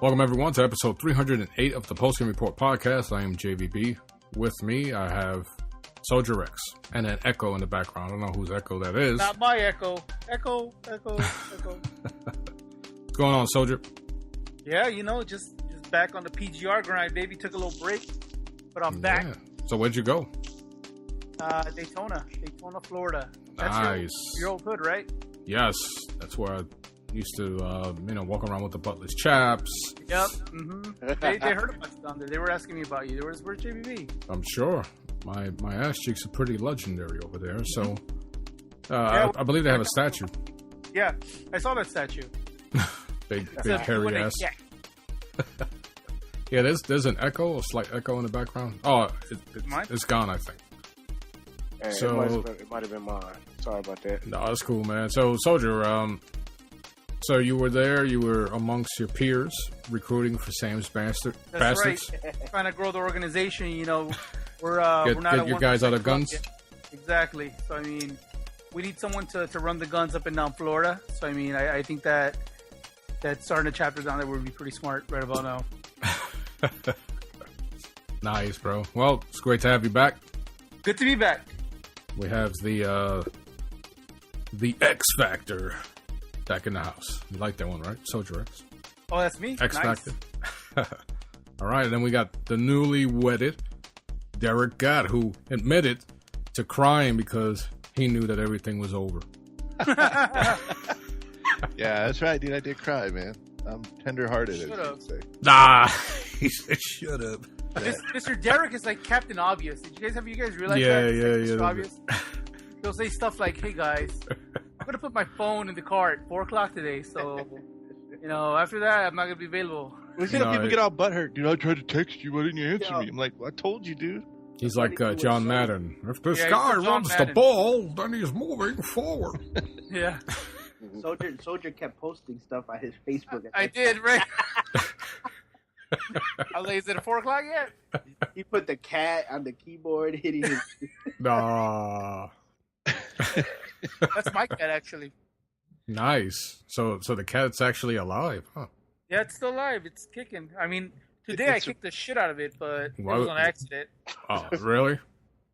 Welcome, everyone, to episode 308 of the Postgame Report podcast. I am JVB. With me, I have Soldier Rex and an echo in the background. I don't know whose echo that is. Not my echo. Echo. What's going on, Soldier? Yeah, just back on the PGR grind, baby. Took a little break, but I'm back. So where'd you go? Daytona, Florida. That's Nice. Your old hood, right? Yes, that's where I used to, walk around with the Butler's chaps. Yep. Mm-hmm. They heard about you down there. They were asking me about you. Where's JVB? I'm sure. My ass cheeks are pretty legendary over there. So, I believe they have a statue. Yeah, I saw that statue. big hairy ass. Yeah. Yeah, there's an echo, a slight echo in the background. Oh, it's gone, I think. Hey, So it might have been mine. Sorry about that. No, that's cool, man. So, Soldier, so you were there. You were amongst your peers recruiting for Sam's Bastards. That's right. Trying to grow the organization. We're not get your guys out of guns. Yet. Exactly. So we need someone to run the guns up and down Florida. So I think that starting a chapter down there would be pretty smart right about now. Nice, bro. Well, it's great to have you back. Good to be back. We have the X Factor back in the house. You like that one, right? Soldier X. Oh, that's me. X Nice. Factor. All right, and then we got the newly wedded Derek Gott, who admitted to crying because he knew that everything was over. Yeah, that's right, dude. I did cry, man. I'm tender-hearted, as you Shut up. would say. Nah, he said, "Shut up." Mr. Derek is like Captain Obvious. Have you guys realized Yeah, that? yeah. Mr. Obvious. He'll say stuff like, "Hey guys, I'm gonna put my phone in the car at 4:00 today, so after that I'm not gonna be available." We see people get all butthurt. Dude, I tried to text you. Why didn't you answer me? I'm like, well, I told you, dude. He's like John Madden. If this Yeah, guy he's John runs the Madden. ball, then he's moving forward. Yeah, Soldier kept posting stuff on his Facebook. I did, right? I was like, is it at 4:00 yet? He put the cat on the keyboard hitting his. Nah. That's my cat, actually. Nice. So the cat's actually alive, huh? Yeah, it's still alive. It's kicking. Today I kicked the shit out of it, but it was on accident. Oh, really?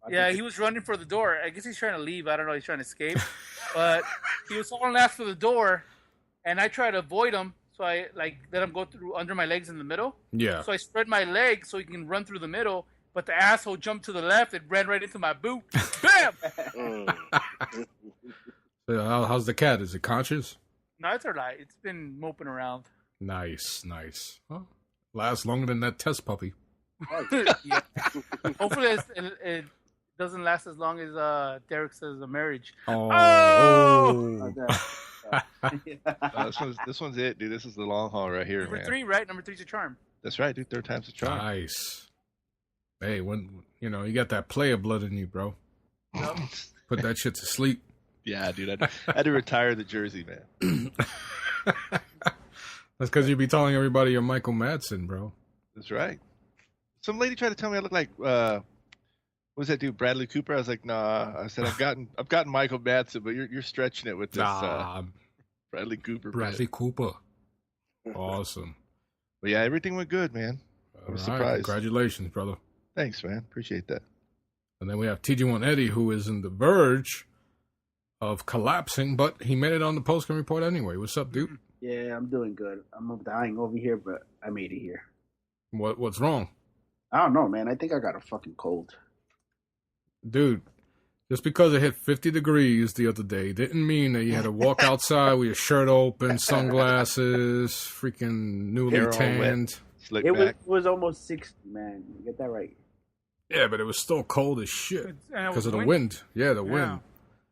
Yeah, he was running for the door. I guess he's trying to leave. I don't know. He's trying to escape. But he was hauling ass for the door, and I tried to avoid him. So I let him go through under my legs in the middle. Yeah. So I spread my legs so he can run through the middle. But the asshole jumped to the left and ran right into my boot. Bam! So how's the cat? Is it conscious? No, it's alright. It's been moping around. Nice. Well, lasts longer than that test puppy. Yeah. Hopefully it doesn't last as long as Derek says a marriage. Oh. This one's it, dude. This is the long haul right here, Number man. 3, right? Number 3's a charm. That's right, dude. Third time's a charm. Nice. Hey, when you got that player blood in you, bro. Yep. Put that shit to sleep. Yeah, dude. I had to retire the jersey, man. That's because you be telling everybody you're Michael Madsen, bro. That's right. Some lady tried to tell me I look like what was that dude, Bradley Cooper? I was like, nah. I said I've gotten Michael Madsen, but you're stretching it with this Bradley Cooper. Bradley Cooper. Awesome. But yeah, everything went good, man. I was surprised. Congratulations, brother. Thanks, man. Appreciate that. And then we have TG1 Eddie, who is in the verge of collapsing, but he made it on the Postgame Report anyway. What's up, dude? Yeah, I'm doing good. I'm dying over here, but I made it here. What's wrong? I don't know, man. I think I got a fucking cold. Dude, just because it hit 50 degrees the other day didn't mean that you had to walk outside with your shirt open, sunglasses, freaking newly Hair all tanned. Slick It back. was almost 60, man. You get that right. Yeah, but it was still cold as shit And it because was of the wind. wind. Yeah, the wind.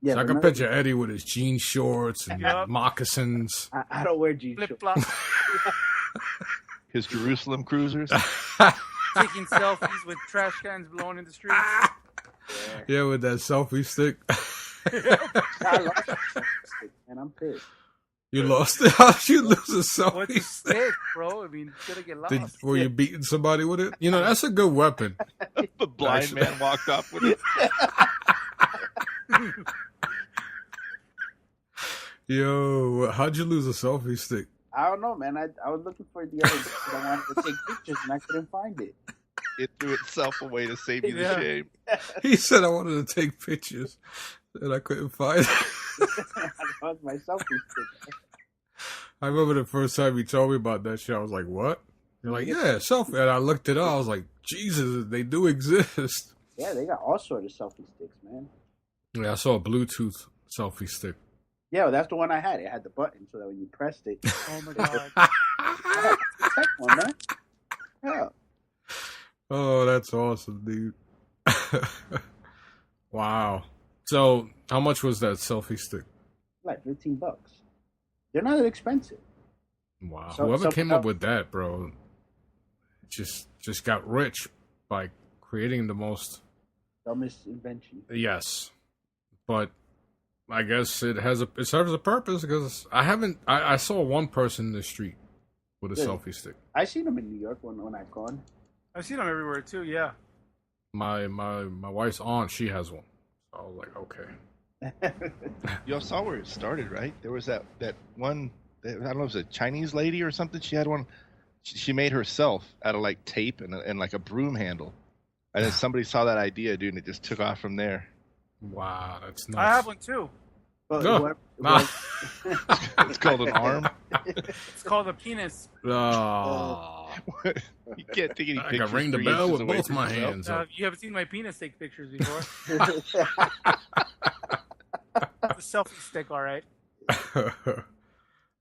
Yeah, So I but can another- picture Eddie with his jean shorts and Yep. moccasins. I don't wear jeans. Flip flop, His Jerusalem cruisers. taking selfies with trash cans blowing in the streets. Yeah, with that selfie stick. I lost that stick, and I'm pissed. You lost it? How'd you lose a What's selfie a stick? stick, bro? It's gonna get lost. Were you beating somebody with it? That's a good weapon. The blind man walked off with it. Yo, how'd you lose a selfie stick? I don't know, man. I was looking for it the other day because I wanted to take pictures and I couldn't find it. It threw itself away to save you the Yeah. shame. He said I wanted to take pictures, and I couldn't find it. That was my selfie stick. I remember the first time you told me about that shit. I was like, "What?" You're like, "Yeah, selfie." And I looked it up. I was like, "Jesus, they do exist." Yeah, they got all sorts of selfie sticks, man. Yeah, I saw a Bluetooth selfie stick. Yeah, well, that's the one I had. It had the button so that when you pressed it, Oh my god. I had to take one, man. Yeah. Oh, that's awesome, dude. Wow. So, how much was that selfie stick? Like $15. They're not that expensive. Wow. So- Whoever so- came up with that, bro, just got rich by creating the most. Dumbest invention. Yes, but I guess it serves a purpose because I saw one person in the street with a Really? selfie stick. I seen them in New York when I've gone. I've seen them everywhere too. Yeah. My wife's aunt, she has one. So I was like, okay. Y'all saw where it started, right? There was that one. I don't know if it was a Chinese lady or something. She had one. She made herself out of like tape and like a broom handle, and then somebody saw that idea, dude, and it just took off from there. Wow, that's nuts. I have one too. But No. what- Nah. It's called an arm. It's called a penis. Oh, You can't take any I pictures. can ring the 3 bell inches with away both from my yourself. hands up. You haven't seen my penis take pictures before. The selfie stick, all right.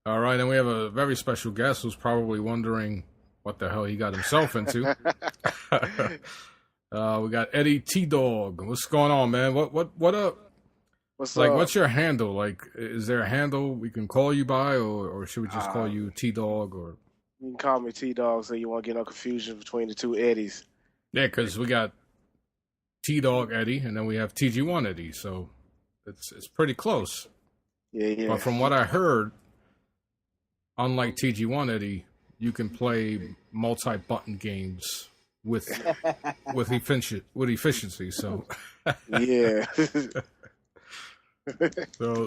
All right, and we have a very special guest who's probably wondering what the hell he got himself into. We got Eddie T Dog. What's going on, man? What up? What's Like, up? what's your handle? Like, is there a handle we can call you by, or should we just call you T Dog? Or You can call me T Dog, so you won't get no confusion between the two Eddies. yeah, because we got T Dog Eddie, and then we have TG1 Eddie, so it's pretty close. Yeah. But from what I heard, unlike TG1 Eddie, you can play multi-button games with efficiency. So Yeah.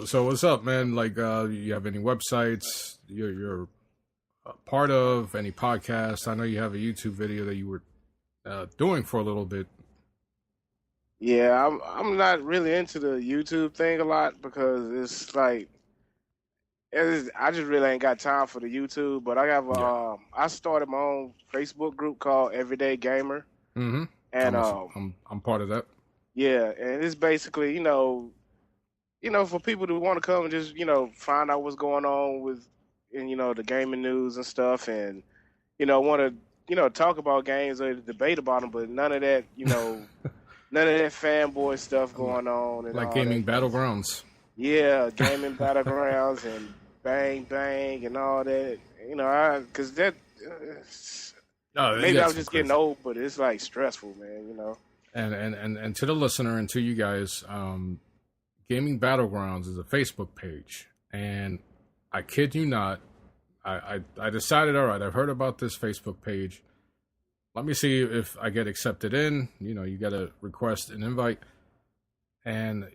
so what's up, man? Like, you have any websites you're a part of? Any podcasts? I know you have a YouTube video that you were doing for a little bit. Yeah, I'm not really into the YouTube thing a lot because it's like I just really ain't got time for the YouTube. But I have I started my own Facebook group called Everyday Gamer, Mm-hmm. and I'm part of that. yeah, and it's basically for people who want to come and just find out what's going on with the gaming news and stuff, and want to talk about games or debate about them, but none of that none of that fanboy stuff going on. And Like all gaming that. battlegrounds. Yeah, gaming battlegrounds and bang bang and all that. Because that Oh, maybe that's I'm just crazy. getting old, but it's like stressful, man. And to the listener and to you guys, Gaming Battlegrounds is a Facebook page, and I kid you not, I decided, all right, I've heard about this Facebook page. Let me see if I get accepted in. You got to request an invite, and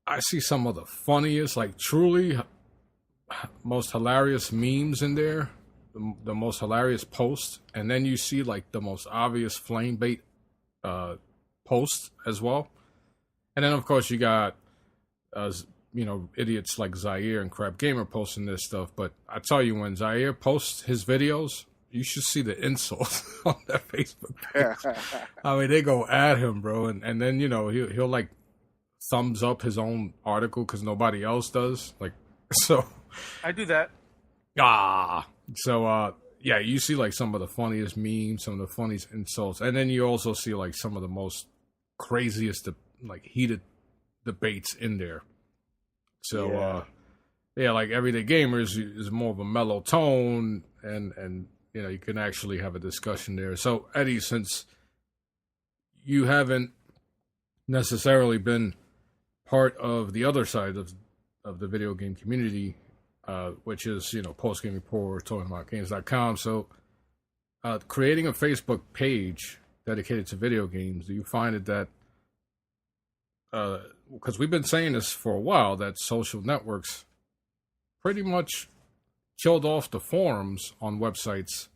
I see some of the funniest, like truly most hilarious memes in there, the most hilarious posts, and then you see like the most obvious flame bait posts as well. And then of course you got idiots like Zaire and Crab Gamer posting this stuff. But I tell you, when Zaire posts his videos, you should see the insults on that Facebook page. I mean, they go at him, bro, and then he'll like thumbs up his own article because nobody else does. Like, so I do that. So yeah, you see like some of the funniest memes, some of the funniest insults, and then you also see like some of the most craziest, like heated debates in there. So yeah, like Everyday Gamers is more of a mellow tone, and you can actually have a discussion there. So Eddie, since you haven't necessarily been part of the other side of the video game community, which is Post Game Report, talking about games.com. So creating a Facebook page dedicated to video games, do you find it that because we've been saying this for a while, that social networks pretty much killed off the forums on websites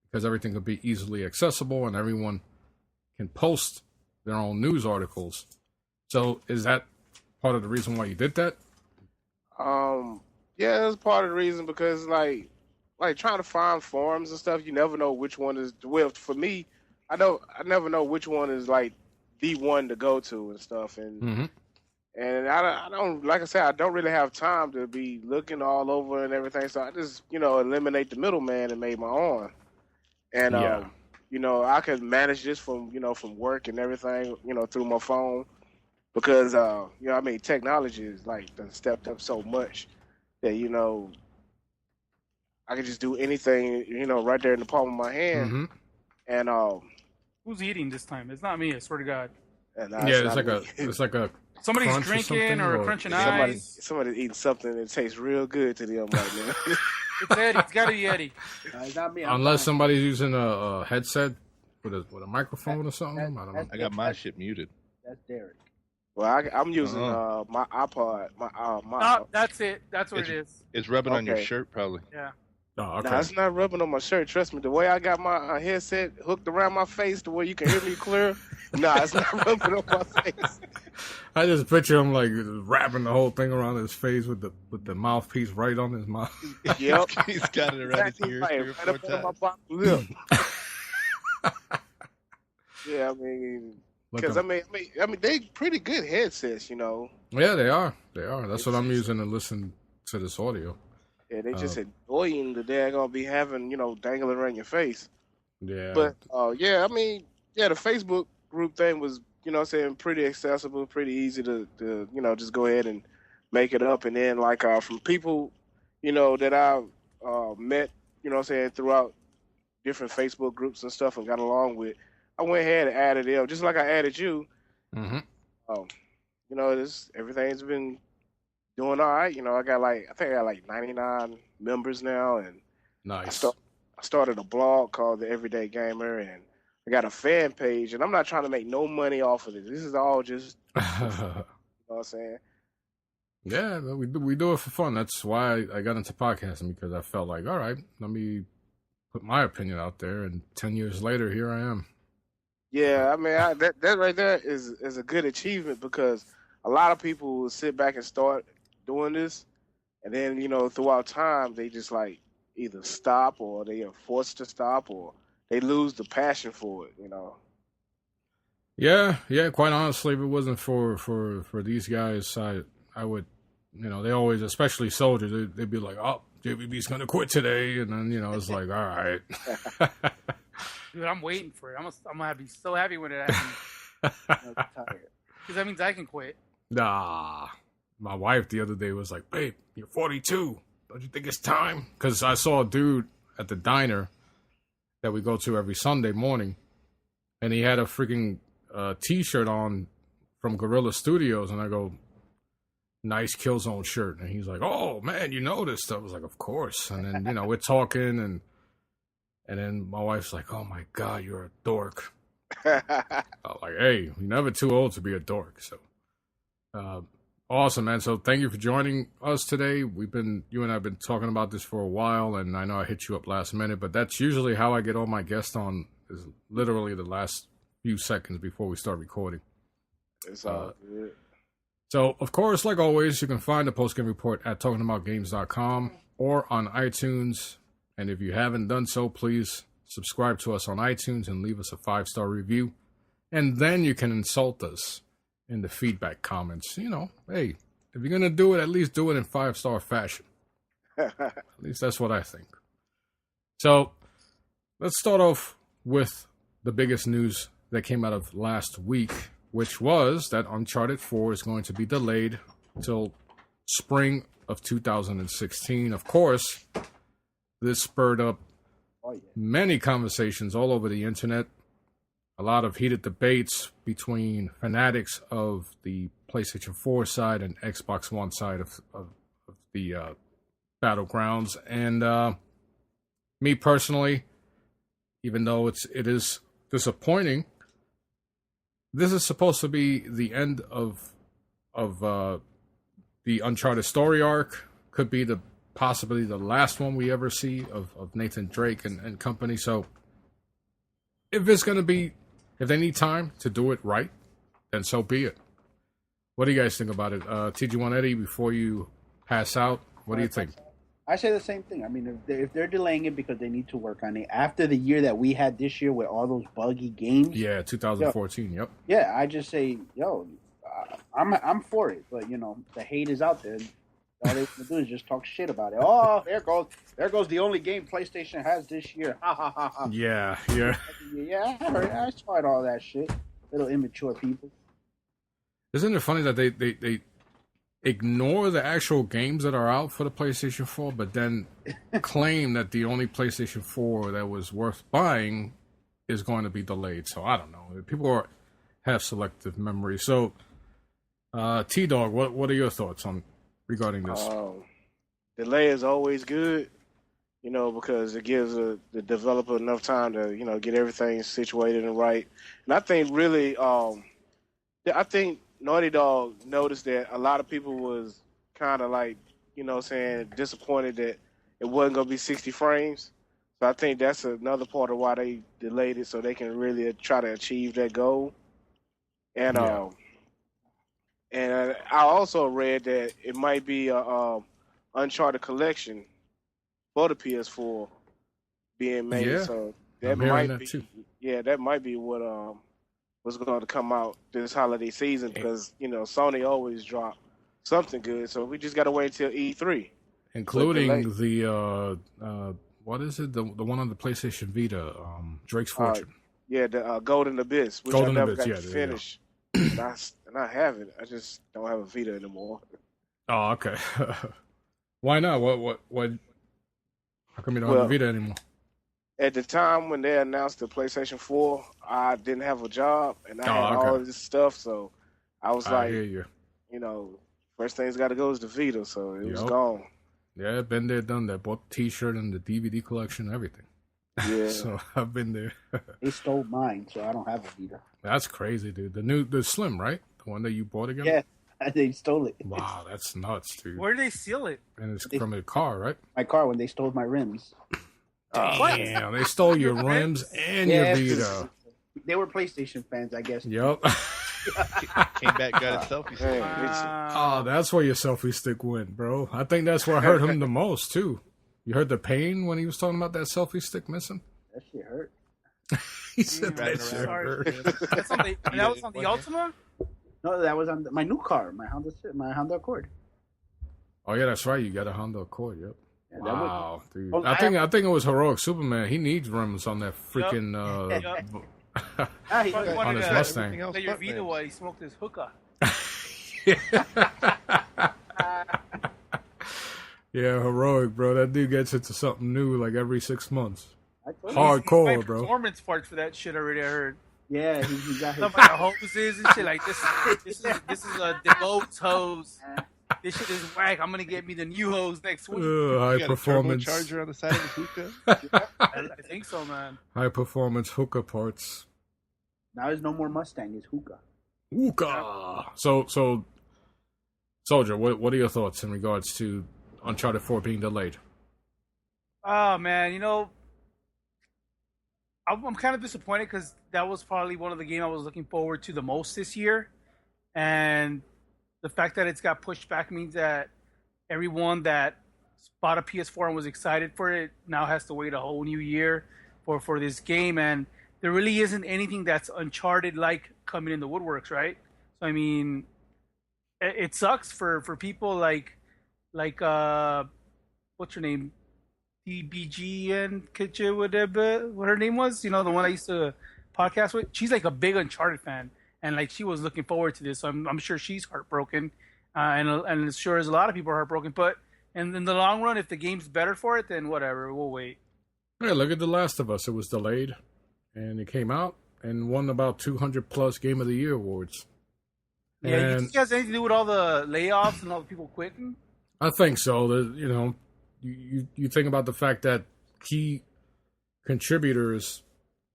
because everything could be easily accessible and everyone can post their own news articles. So is that part of the reason why you did that? Yeah, that's part of the reason because like trying to find forums and stuff, you never know which one is. Well, for me, I never know which one is like the one to go to and stuff, and I don't like I said, I don't really have time to be looking all over and everything, so I just eliminate the middleman and made my own, and I could manage this from from work and everything through my phone because technology is like done stepped up so much that I can just do anything right there in the palm of my hand, and Who's eating this time? It's not me. I swear to God. and It's like a Somebody's crunch or drinking something, or or crunching somebody eyes. somebody's eating something that tastes real good to them right now. It's Eddie. It's got to be Eddie. It's not me. I'm unless fine. somebody's using a headset with a microphone or something. I don't know. I got my shit muted. That's Derek. Well, I'm using Uh-huh. my iPod. No, that's it. That's what it is. It's rubbing on your Okay. shirt, probably. Yeah. Oh, okay. Nah, it's not rubbing on my shirt. Trust me. The way I got my headset hooked around my face, to where you can hear me clear. Nah, it's not rubbing on my face. I just picture him like wrapping the whole thing around his face with the mouthpiece right on his mouth. Yep. He's got it around his Exactly ears right. 3 or Right 4 up on my times. bottom lip. Yeah, I mean, Look because up. I mean, they pretty good headsets, Yeah, they are. They are. That's what I'm using to listen to this audio. Yeah, they just annoying that they're gonna be having, dangling around your face. Yeah. But yeah, I mean, yeah, the Facebook group thing was, pretty accessible, pretty easy to just go ahead and make it up. And then like from people, that I've met, throughout different Facebook groups and stuff and got along with, I went ahead and added them, just like I added you. hmm Everything's been doing all right. I got I think I got like 99 members now, and Nice. I started a blog called The Everyday Gamer, and I got a fan page, and I'm not trying to make no money off of it. This is all just, you know what I'm saying? Yeah, but we do it for fun. That's why I got into podcasting, because I felt like, all right, let me put my opinion out there, and 10 years later, here I am. Yeah, I mean, that right there is a good achievement because a lot of people will sit back and start doing this, and then throughout time they just like either stop or they are forced to stop or they lose the passion for it. Yeah, quite honestly, if it wasn't for these guys, I would, they always, especially soldiers, they'd be like, oh, JBB's going to quit today, and then, it's like, all right. Dude, I'm waiting for it. I'm gonna be so happy when it happens. I'm tired. Because that means I can quit. Nah. My wife the other day was like, babe, you're 42. Don't you think it's time? Because I saw a dude at the diner that we go to every Sunday morning, and he had a freaking T-shirt on from Gorilla Studios, and I go, nice Killzone shirt. And he's like, oh, man, you noticed? I was like, of course. And then, we're talking, and then my wife's like, oh, my God, you're a dork. I'm like, hey, you're never too old to be a dork. So, awesome, man. So thank you for joining us today. You and I have been talking about this for a while, and I know I hit you up last minute, but that's usually how I get all my guests on, is literally the last few seconds before we start recording. It's all good. So, of course, like always, you can find the post-game report at talkingaboutgames.com or on iTunes. And if you haven't done so, please subscribe to us on iTunes and leave us a 5-star review. And then you can insult us in the feedback comments. Hey, if you're going to do it, at least do it in 5-star fashion. At least that's what I think. So, let's start off with the biggest news that came out of last week, which was that Uncharted 4 is going to be delayed till spring of 2016. Of course, this spurred up Oh yeah. many conversations all over the internet. A lot of heated debates between fanatics of the PlayStation 4 side and Xbox One side of the battlegrounds. And me personally, even though it is disappointing, this is supposed to be the end of the Uncharted story arc. Could be the possibly the last one we ever see of Nathan Drake and company. So if it's going to be, if they need time to do it right, then so be it. What do you guys think about it? TG1 Eddie, before you pass out, what do you think? I say the same thing. I mean, if they're delaying it because they need to work on it after the year that we had this year with all those buggy games. Yeah, 2014. Yep. Yeah, I just say, I'm for it, but the hate is out there. All they want to do is just talk shit about it. Oh, there goes the only game PlayStation has this year. Ha ha ha ha. Yeah. Yeah, I tried all that shit. Little immature people. Isn't it funny that they ignore the actual games that are out for the PlayStation 4, but then claim that the only PlayStation 4 that was worth buying is going to be delayed? So I don't know. People have selective memory. So, T-Dog, what are your thoughts regarding this? Delay is always good, because it gives the developer enough time to, get everything situated and right. And I think really, I think Naughty Dog noticed that a lot of people was kind of like, disappointed that it wasn't going to be 60 frames. So I think that's another part of why they delayed it, so they can really try to achieve that goal. And and I also read that it might be a Uncharted collection for the PS4 being made. Yeah, so that might be, too. Yeah, that might be what was going to come out this holiday season, because Sony always drop something good. So we just got to wait until E3, including the what is it? The one on the PlayStation Vita, Drake's Fortune. Yeah, the Golden Abyss, which I never got to finish. And I have it. I just don't have a Vita anymore. Oh, okay. Why not? What? How come you don't have a Vita anymore? At the time when they announced the PlayStation 4, I didn't have a job, and I had all of this stuff, so I was like, hear you. First thing's got to go is the Vita, so it was gone. Yeah, been there, done that. Bought the T-shirt and the DVD collection, everything. Yeah. So I've been there. They stole mine, so I don't have a Vita. That's crazy, dude. The Slim, right? The one that you bought again? Yeah, they stole it. Wow, that's nuts, dude. Where did they steal it? And it's from a car, right? My car, when they stole my rims. Damn, they stole your rims and your Vita. They were PlayStation fans, I guess. Yep. Came back, got a selfie stick. Oh, that's where your selfie stick went, bro. I think that's where hurt him the most, too. You heard the pain when he was talking about that selfie stick missing? That shit hurt. He said that shit hurt. That was on the Ultima? No, that was on my new car, my Honda Accord. Oh, yeah, that's right. You got a Honda Accord, yep. Yeah, wow, dude. I think it was Heroic Superman. He needs rims on that freaking on his Mustang. That your Vita while he smoked his hookah. Yeah, Heroic, bro. That dude gets into something new like every 6 months. Hardcore, he's bro. Performance parts for that shit already. I heard. Yeah, he got his stuff like the hoses and shit like this. This is a DeVoe's hose. This shit is whack. I'm gonna get me the new hose next week. High performance charger on the side of the hookah. I think so, man. High performance hookah parts. Now there's no more Mustang. It's hookah. Hookah. So, Soldier, what are your thoughts in regards to Uncharted 4 being delayed? Oh man, I'm kind of disappointed because that was probably one of the games I was looking forward to the most this year, and the fact that it's got pushed back means that everyone that bought a PS4 and was excited for it now has to wait a whole new year for this game, and there really isn't anything that's Uncharted-like coming in the woodworks, right? So I mean, it sucks for people like what's her name? DBG and Kitche, whatever what her name was, the one I used to podcast with. She's like a big Uncharted fan, and like she was looking forward to this. So I'm sure she's heartbroken, and as sure as a lot of people are heartbroken. But in the long run, if the game's better for it, then whatever, we'll wait. Yeah, look at The Last of Us. It was delayed, and it came out and won about 200 plus Game of the Year awards. Yeah, you think it has anything to do with all the layoffs and all the people quitting? I think so. You think about the fact that key contributors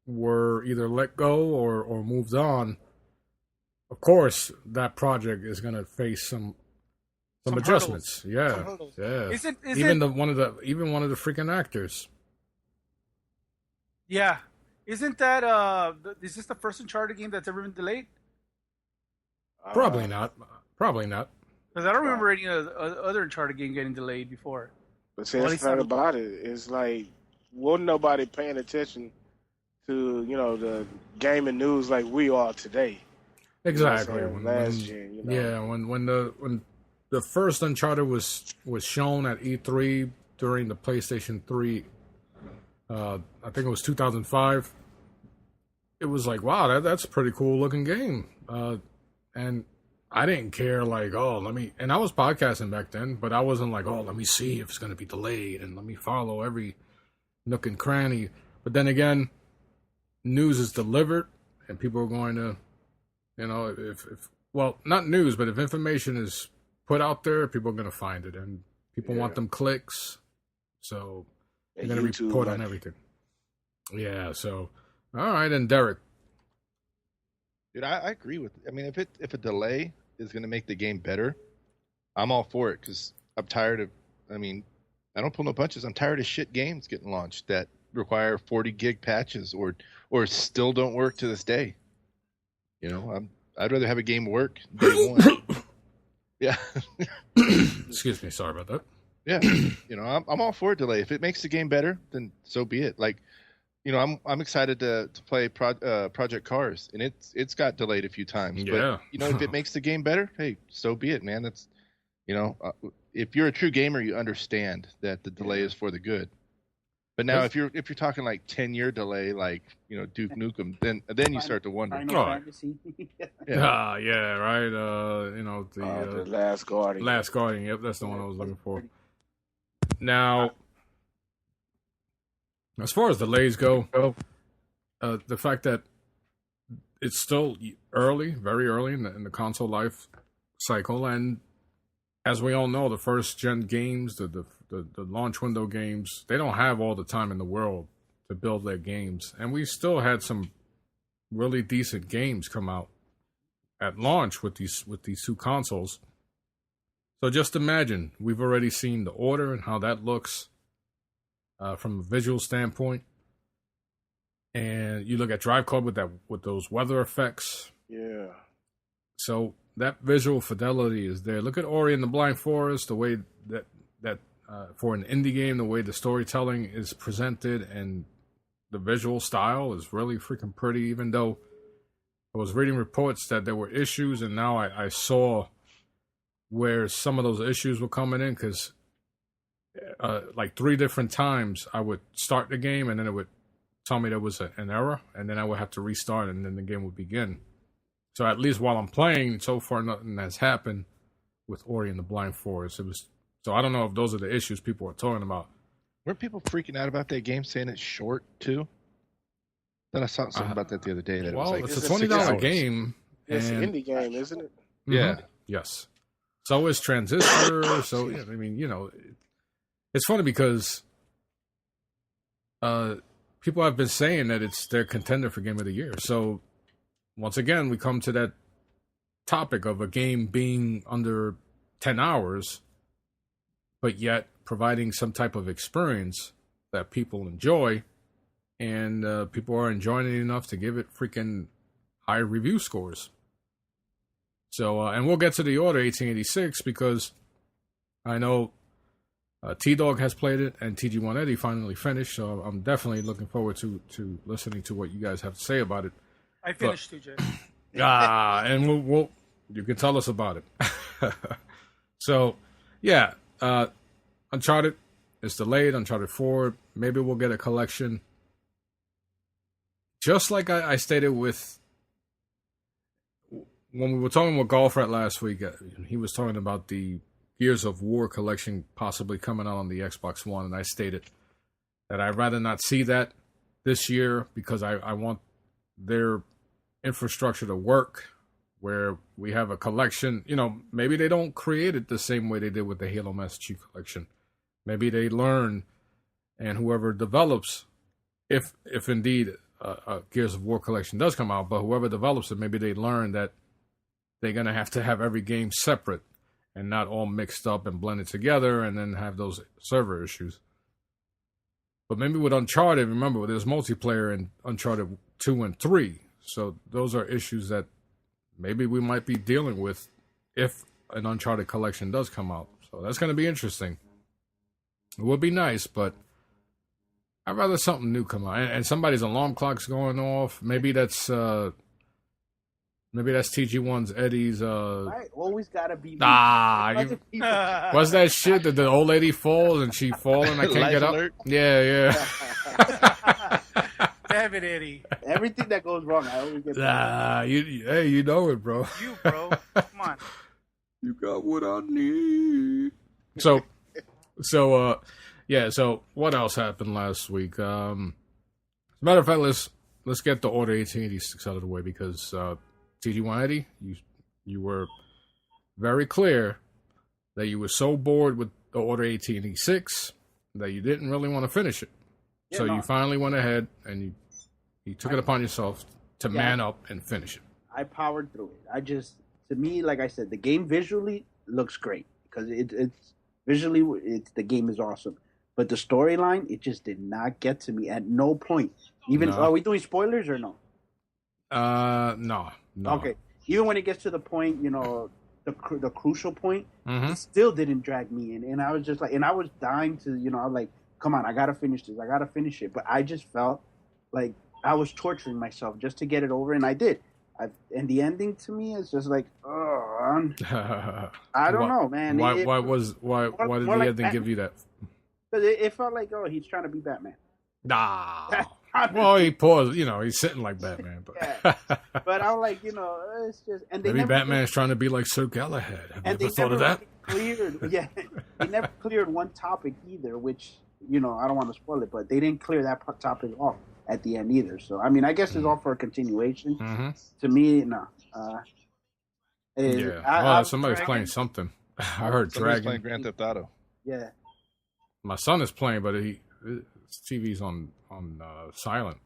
were either let go or moved on. Of course, that project is going to face some adjustments. Some Yeah, hurdles. yeah. Isn't Even one of the freaking actors. yeah? Isn't that is this the first Uncharted game that's ever been delayed? Probably not. Probably not. Because I don't remember any other Uncharted game getting delayed before. But see, that's the thing about it. It's like, wasn't nobody paying attention to, the gaming news like we are today. Exactly. Last gen, Yeah, when the first Uncharted was shown at E3 during the PlayStation 3, I think it was 2005. It was like, wow, that's a pretty cool looking game. And I didn't care, like, and I was podcasting back then, but I wasn't like, let me see if it's going to be delayed and let me follow every nook and cranny. But then again, news is delivered and people are going to, not news, but if information is put out there, people are going to find it and people want them clicks. So they're going to report on everything. Yeah. So, all right. And Derek. Dude, I agree with. I mean, if a delay is going to make the game better, I'm all for it because I'm tired of. I mean, I don't pull no punches. I'm tired of shit games getting launched that require 40 gig patches or still don't work to this day. I'd rather have a game work day one. Yeah. Excuse me. Sorry about that. Yeah. I'm all for a delay. If it makes the game better, then so be it. Like. I'm excited to play Project Cars, and it's got delayed a few times. Yeah. But if it makes the game better, hey, so be it, man. That's if you're a true gamer, you understand that the delay is for the good. But now, if you're talking like 10-year delay, like Duke Nukem, then you start to wonder. Yeah, right. The Last Guardian. Last Guardian. Yep, that's the one I was looking for. Now. As far as delays go, the fact that it's still early, very early in the console life cycle, and as we all know, the first gen games, the launch window games, they don't have all the time in the world to build their games, and we still had some really decent games come out at launch with these two consoles. So just imagine, we've already seen the Order and how that looks. From a visual standpoint, and you look at Drive Club with those weather effects. Yeah. So that visual fidelity is there. Look at Ori and the Blind Forest, the way that for an indie game, the way the storytelling is presented and the visual style is really freaking pretty. Even though I was reading reports that there were issues, and now I saw where some of those issues were coming in because. Like 3 different times I would start the game and then it would tell me there was an error and then I would have to restart and then the game would begin. So at least while I'm playing, so far nothing has happened with Ori and the Blind Forest. So I don't know if those are the issues people are talking about. Weren't people freaking out about that game saying it's short too? Then I saw something about that the other day. That well, it was it's a $20 game. It's an indie game, isn't it? Yeah. Yes. So is Transistor. So yeah, I mean, it's funny because people have been saying that it's their contender for Game of the Year. So once again, we come to that topic of a game being under 10 hours, but yet providing some type of experience that people enjoy, and people are enjoying it enough to give it freaking high review scores. So, and we'll get to the Order 1886 because I know T-Dog has played it, and TG1 Eddie finally finished, so I'm definitely looking forward to listening to what you guys have to say about it. I finished too, Jay. And we'll you can tell us about it. So, yeah, Uncharted is delayed, Uncharted 4, maybe we'll get a collection. Just like I stated with, when we were talking with Golfrat last week, he was talking about the Gears of War collection possibly coming out on the Xbox One, and I stated that I'd rather not see that this year because I want their infrastructure to work where we have a collection. Maybe they don't create it the same way they did with the Halo Master Chief collection. Maybe they learn, and whoever develops, if indeed a Gears of War collection does come out, but whoever develops it, maybe they learn that they're going to have every game separate. and not all mixed up and blended together and then have those server issues. But maybe with Uncharted, remember, there's multiplayer in Uncharted 2 and 3. So those are issues that maybe we might be dealing with if an Uncharted collection does come out. So that's going to be interesting. It would be nice, but I'd rather something new come out. And somebody's alarm clock's going off. Maybe that's TG1's Eddie's. I always gotta be. What's that shit that the old lady falls and she falls and I can't get up? Alert. Yeah. Damn it, Eddie. Everything that goes wrong, I always get. You know it, bro. You, bro. Come on. You got what I need. So what else happened last week? As a matter of fact, let's get the Order 1886 out of the way because TG1 Eddie, you were very clear that you were so bored with the Order 1886 that you didn't really want to finish it. Yeah, so no. you finally went ahead and you took it upon yourself to man up and finish it. I powered through it. To me, like I said, the game visually looks great because it's visually, the game is awesome. But the storyline, it just did not get to me at no point. Even No. are we doing spoilers or no? No. Okay. Even when it gets to the point, the crucial point, Mm-hmm. it still didn't drag me in. And I was just like, and I was dying to, I was like, come on, I got to finish this. I got to finish it. But I just felt like I was torturing myself just to get it over. And I did. And the ending to me is just like, I don't know, man. Why did the ending give you that? Because it felt like, he's trying to be Batman. Nah. Well, he paused. He's sitting like Batman. But, Yeah. But I'm like, it's just, and they maybe never Batman's trying to be like Sir Galahad. Have you and ever thought of that? They never cleared one topic either, which I don't want to spoil it, but they didn't clear that topic off at the end either. So I mean, I guess it's all for a continuation. Mm-hmm. To me, no. Somebody's playing something. I heard Somebody's Dragon. playing Grand Theft Auto. Yeah. My son is playing, but his TV's on silent.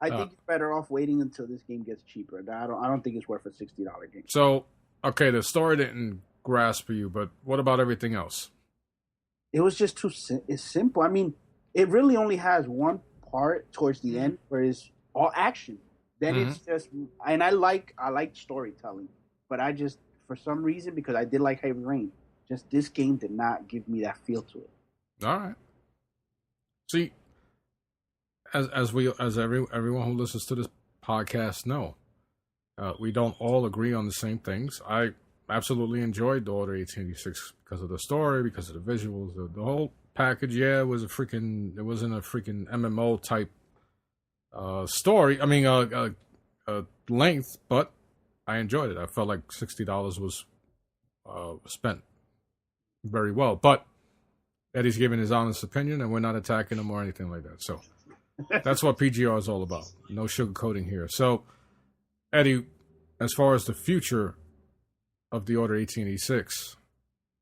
I think you're better off waiting until this game gets cheaper. I don't think it's worth a $60 game. So, okay, the story didn't grasp you, but what about everything else? It was just it's simple. I mean, it really only has one part towards the end where it's all action. Then it's just, and I like storytelling, but I just, for some reason, because I did like Heavy Rain, just this game did not give me that feel to it. All right. See, as everyone who listens to this podcast know, we don't all agree on the same things. I absolutely enjoyed the Order 1886 because of the story, because of the visuals, the whole package. Yeah, it wasn't a freaking MMO type story. I mean, length, but I enjoyed it. I felt like $60 was spent very well. But Eddie's giving his honest opinion, and we're not attacking him or anything like that. So that's what PGR is all about. No sugarcoating here. So, Eddie, as far as the future of the Order 1886,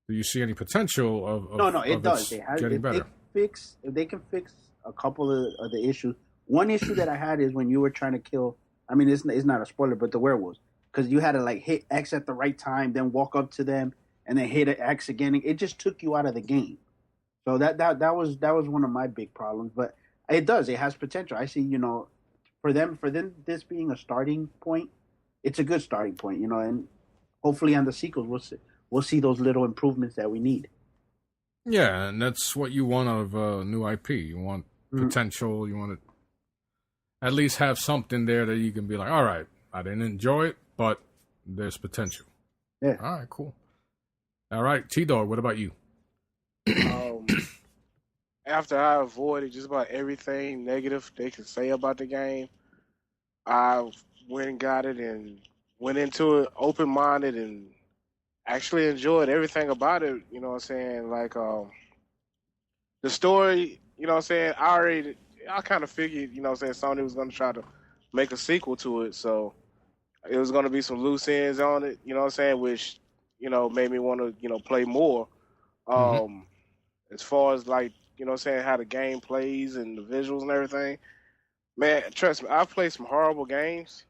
do you see any potential of No, it does. Getting better? If they can fix a couple of the issues. One issue that I had is when you were trying to kill. I mean, it's not a spoiler, but the werewolves, because you had to like hit X at the right time, then walk up to them, and then hit X again. It just took you out of the game. So that was one of my big problems. But it does. It has potential. I see. For them, this being a starting point, it's a good starting point. And hopefully on the sequels, we'll see those little improvements that we need. Yeah, and that's what you want out of a new IP. You want potential. You want to at least have something there that you can be like, all right, I didn't enjoy it, but there's potential. Yeah. All right, cool. All right, T-Dog, what about you? After I avoided just about everything negative they could say about the game, I went and got it and went into it open-minded and actually enjoyed everything about it. You know what I'm saying? Like, the story, you know what I'm saying? I kind of figured, you know what I'm saying, Sony was going to try to make a sequel to it. So it was going to be some loose ends on it, you know what I'm saying, which, made me want to, play more. As far as, like, you know what I'm saying, how the game plays and the visuals and everything. Man, trust me, I've played some horrible games,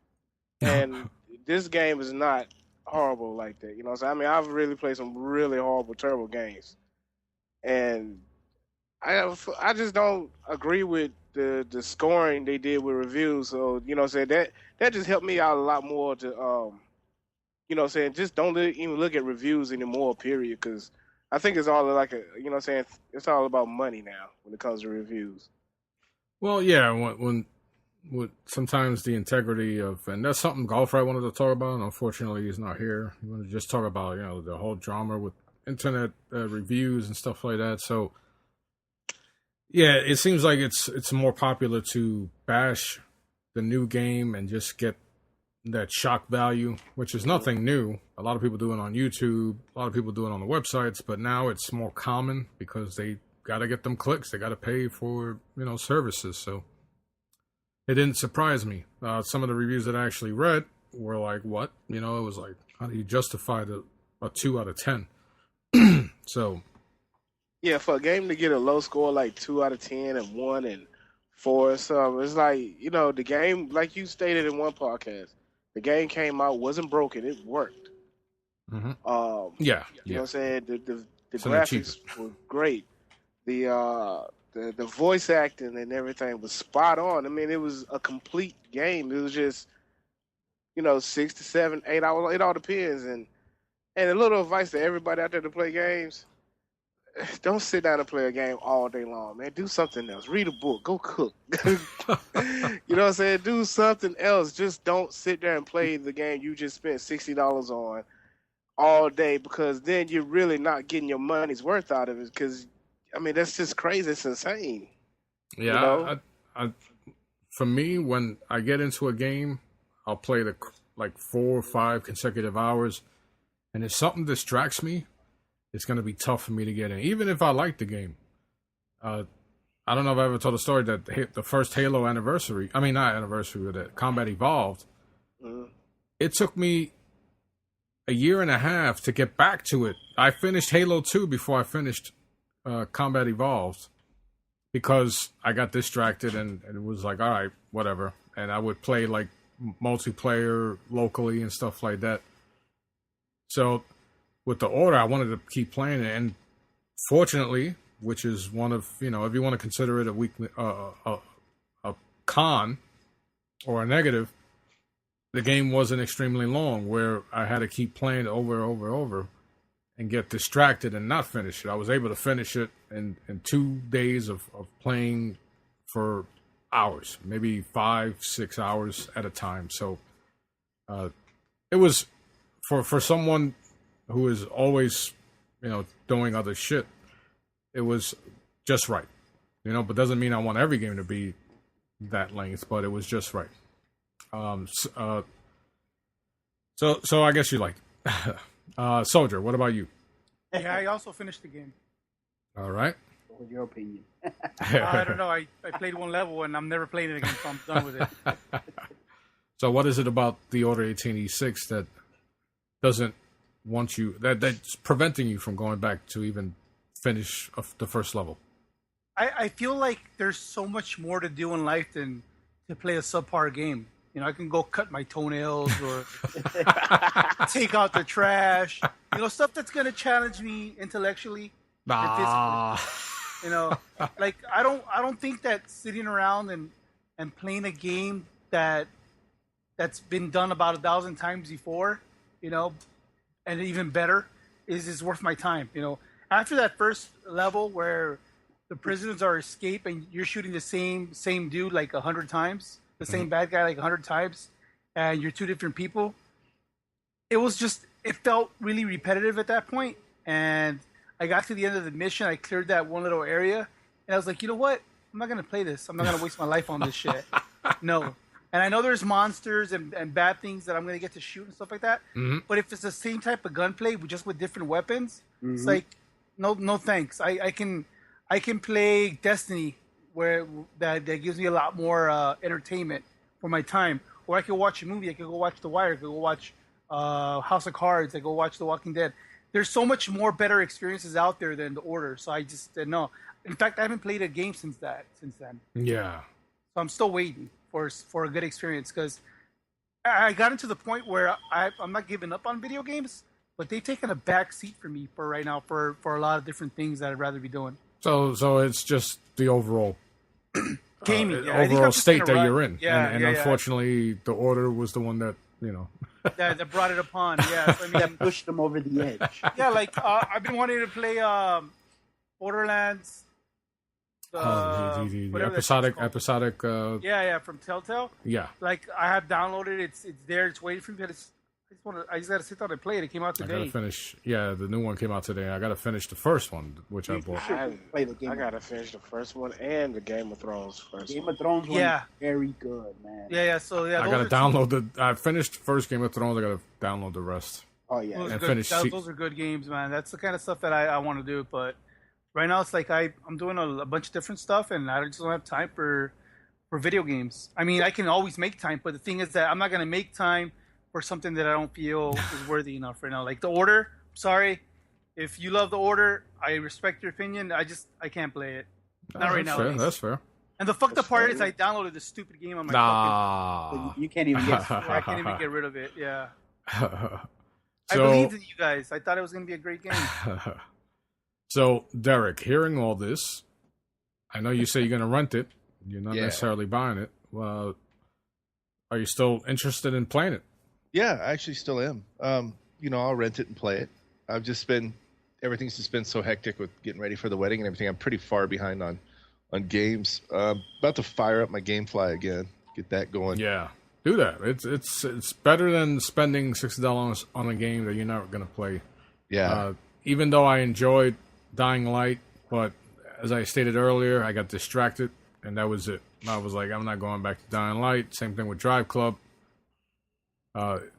and this game is not horrible like that. You know what I'm saying? I mean, I've really played some really horrible, terrible games, and I just don't agree with the scoring they did with reviews. So you know what I'm saying, that just helped me out a lot more to you know what I'm saying, just don't even look at reviews anymore, period, because I think it's all like you know what I'm saying, it's all about money now when it comes to reviews. Well, yeah, when sometimes the integrity of, and that's something Golfer I wanted to talk about, and unfortunately he's not here. We want to just talk about, you know, the whole drama with internet reviews and stuff like that. So yeah, it seems like it's more popular to bash the new game and just get that shock value, which is nothing new. A lot of people do it on YouTube, a lot of people do it on the websites, but now it's more common because they got to get them clicks. They got to pay for, you know, services. So it didn't surprise me. Some of the reviews that I actually read were like, what? You know, it was like, how do you justify a 2 out of 10? So yeah, for a game to get a low score like 2 out of 10 and 1 and 4 so it's like, you know, the game, like you stated in one podcast, the game came out, wasn't broken, it worked. mm-hmm. You know what I'm saying? The graphics were great. The voice acting and everything was spot on. I mean, it was a complete game. It was just, you know, 6 to 7, 8 hours. It all depends. And a little advice to everybody out there to play games: don't sit down and play a game all day long, man. Do something else. Read a book. Go cook. You know what I'm saying? Do something else. Just don't sit there and play the game you just spent $60 on all day, because then you're really not getting your money's worth out of it. Because, I mean, that's just crazy. It's insane. Yeah, you know? I for me, when I get into a game, I'll play like 4 or 5 consecutive hours, and if something distracts me, it's going to be tough for me to get in, even if I like the game. I don't know if I ever told a story that the first Halo anniversary, I mean, not anniversary, but Combat Evolved, it took me a year and a half to get back to it. I finished Halo 2 before I finished Combat Evolved because I got distracted and it was like, all right, whatever. And I would play like multiplayer locally and stuff like that. So with the Order, I wanted to keep playing it, and fortunately, which is one of, you know, if you want to consider it a con or a negative, the game wasn't extremely long, where I had to keep playing it over and get distracted and not finish it. I was able to finish it in 2 days of playing for hours, maybe 5-6 hours at a time. So it was for someone who is always, you know, doing other shit, it was just right, you know, but doesn't mean I want every game to be that length, but it was just right. So I guess you liked Soldier, what about you? Yeah, I also finished the game. All right. What was your opinion? I don't know. I played one level and I'm never playing it again, so I'm done with it. So what is it about the Order 1886 that doesn't want you, that's preventing you from going back to even finish the first level? I feel like there's so much more to do in life than to play a subpar game. You know, I can go cut my toenails or take out the trash. You know, stuff that's going to challenge me intellectually and physically. You know, like I don't think that sitting around and playing a game that's been done about 1,000 times before, you know, and even better, is worth my time. You know, after that first level where the prisoners are escape and you're shooting the same dude like 100 times, the same bad guy like 100 times, and you're two different people, it felt really repetitive at that point. And I got to the end of the mission, I cleared that one little area, and I was like, you know what? I'm not going to play this. I'm not going to waste my life on this shit. No. And I know there's monsters and bad things that I'm going to get to shoot and stuff like that. Mm-hmm. But if it's the same type of gunplay, just with different weapons, it's like, no thanks. I can play Destiny where that gives me a lot more entertainment for my time. Or I could watch a movie. I could go watch The Wire. I could go watch House of Cards. I could go watch The Walking Dead. There's so much more better experiences out there than The Order. So I just no. In fact, I haven't played a game since then. Yeah. So I'm still waiting for a good experience, because I got into the point where I'm not giving up on video games, but they've taken a back seat for me for right now for a lot of different things that I'd rather be doing. So it's just the overall Gaming, I think I'm overall just state in a that rut. you're in, Yeah, and yeah, yeah. unfortunately, the order was the one that that brought it upon. Yeah, so, I mean, That pushed them over the edge. yeah, like I've been wanting to play Borderlands. the Whatever that shit's called. episodic. Yeah, from Telltale. Yeah, Like I have downloaded it. It's there. It's waiting for me. But I just got to sit down and play it. It came out I today. gotta finish. Yeah, the new one came out today. I gotta finish the first one, which I You bought. should play the game. I gotta finish the first one and the Game of Thrones first Game one. of Thrones one Yeah. is very good, man. Yeah. So yeah, I those gotta are two- download the. I finished first Game of Thrones. I gotta download the rest. Oh yeah. Those are and good. finish se- Those are good games, man. That's the kind of stuff that I want to do. But right now, it's like I'm doing a bunch of different stuff, and I just don't have time for video games. I mean, I can always make time, but the thing is that I'm not gonna make time for something that I don't feel is worthy enough right now. Like The Order. Sorry, if you love The Order, I respect your opinion. I can't play it. Not right That's now, fair. at least. That's fair. And the fucked up part is fair. I downloaded this stupid game on my Nah. You can't even get. fucking. I can't even get rid of it. Yeah. I So- believed in you guys. I thought it was gonna be a great game. So, Derek, hearing all this, I know you say you're going to rent it. You're not Yeah. necessarily buying it. Well, are you still interested in playing it? Yeah, I actually still am. I'll rent it and play it. Everything's just been so hectic with getting ready for the wedding and everything. I'm pretty far behind on games. About to fire up my GameFly again, get that going. Yeah, do that. It's better than spending $60 on a game that you're not going to play. Yeah. Even though I enjoyed Dying Light, but as I stated earlier, I got distracted, and that was it. I was like, I'm not going back to Dying Light. Same thing with Drive Club.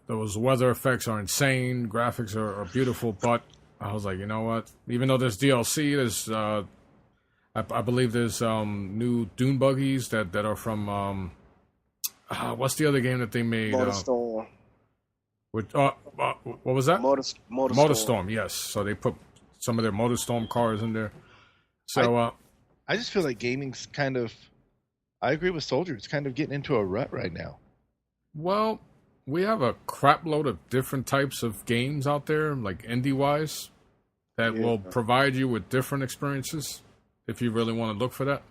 Those weather effects are insane. Graphics are beautiful, but I was like, you know what? Even though there's DLC, there's I believe there's new Dune buggies that are from what's the other game that they made? Motorstorm. What was that? Motorstorm. Motorstorm, yes. So they put some of their Motorstorm cars in there. So I just feel like gaming's kind of. I agree with Soldier. It's kind of getting into a rut right now. well, we have a crap load of different types of games out there, like indie-wise, that Yeah. will provide you with different experiences if you really want to look for that.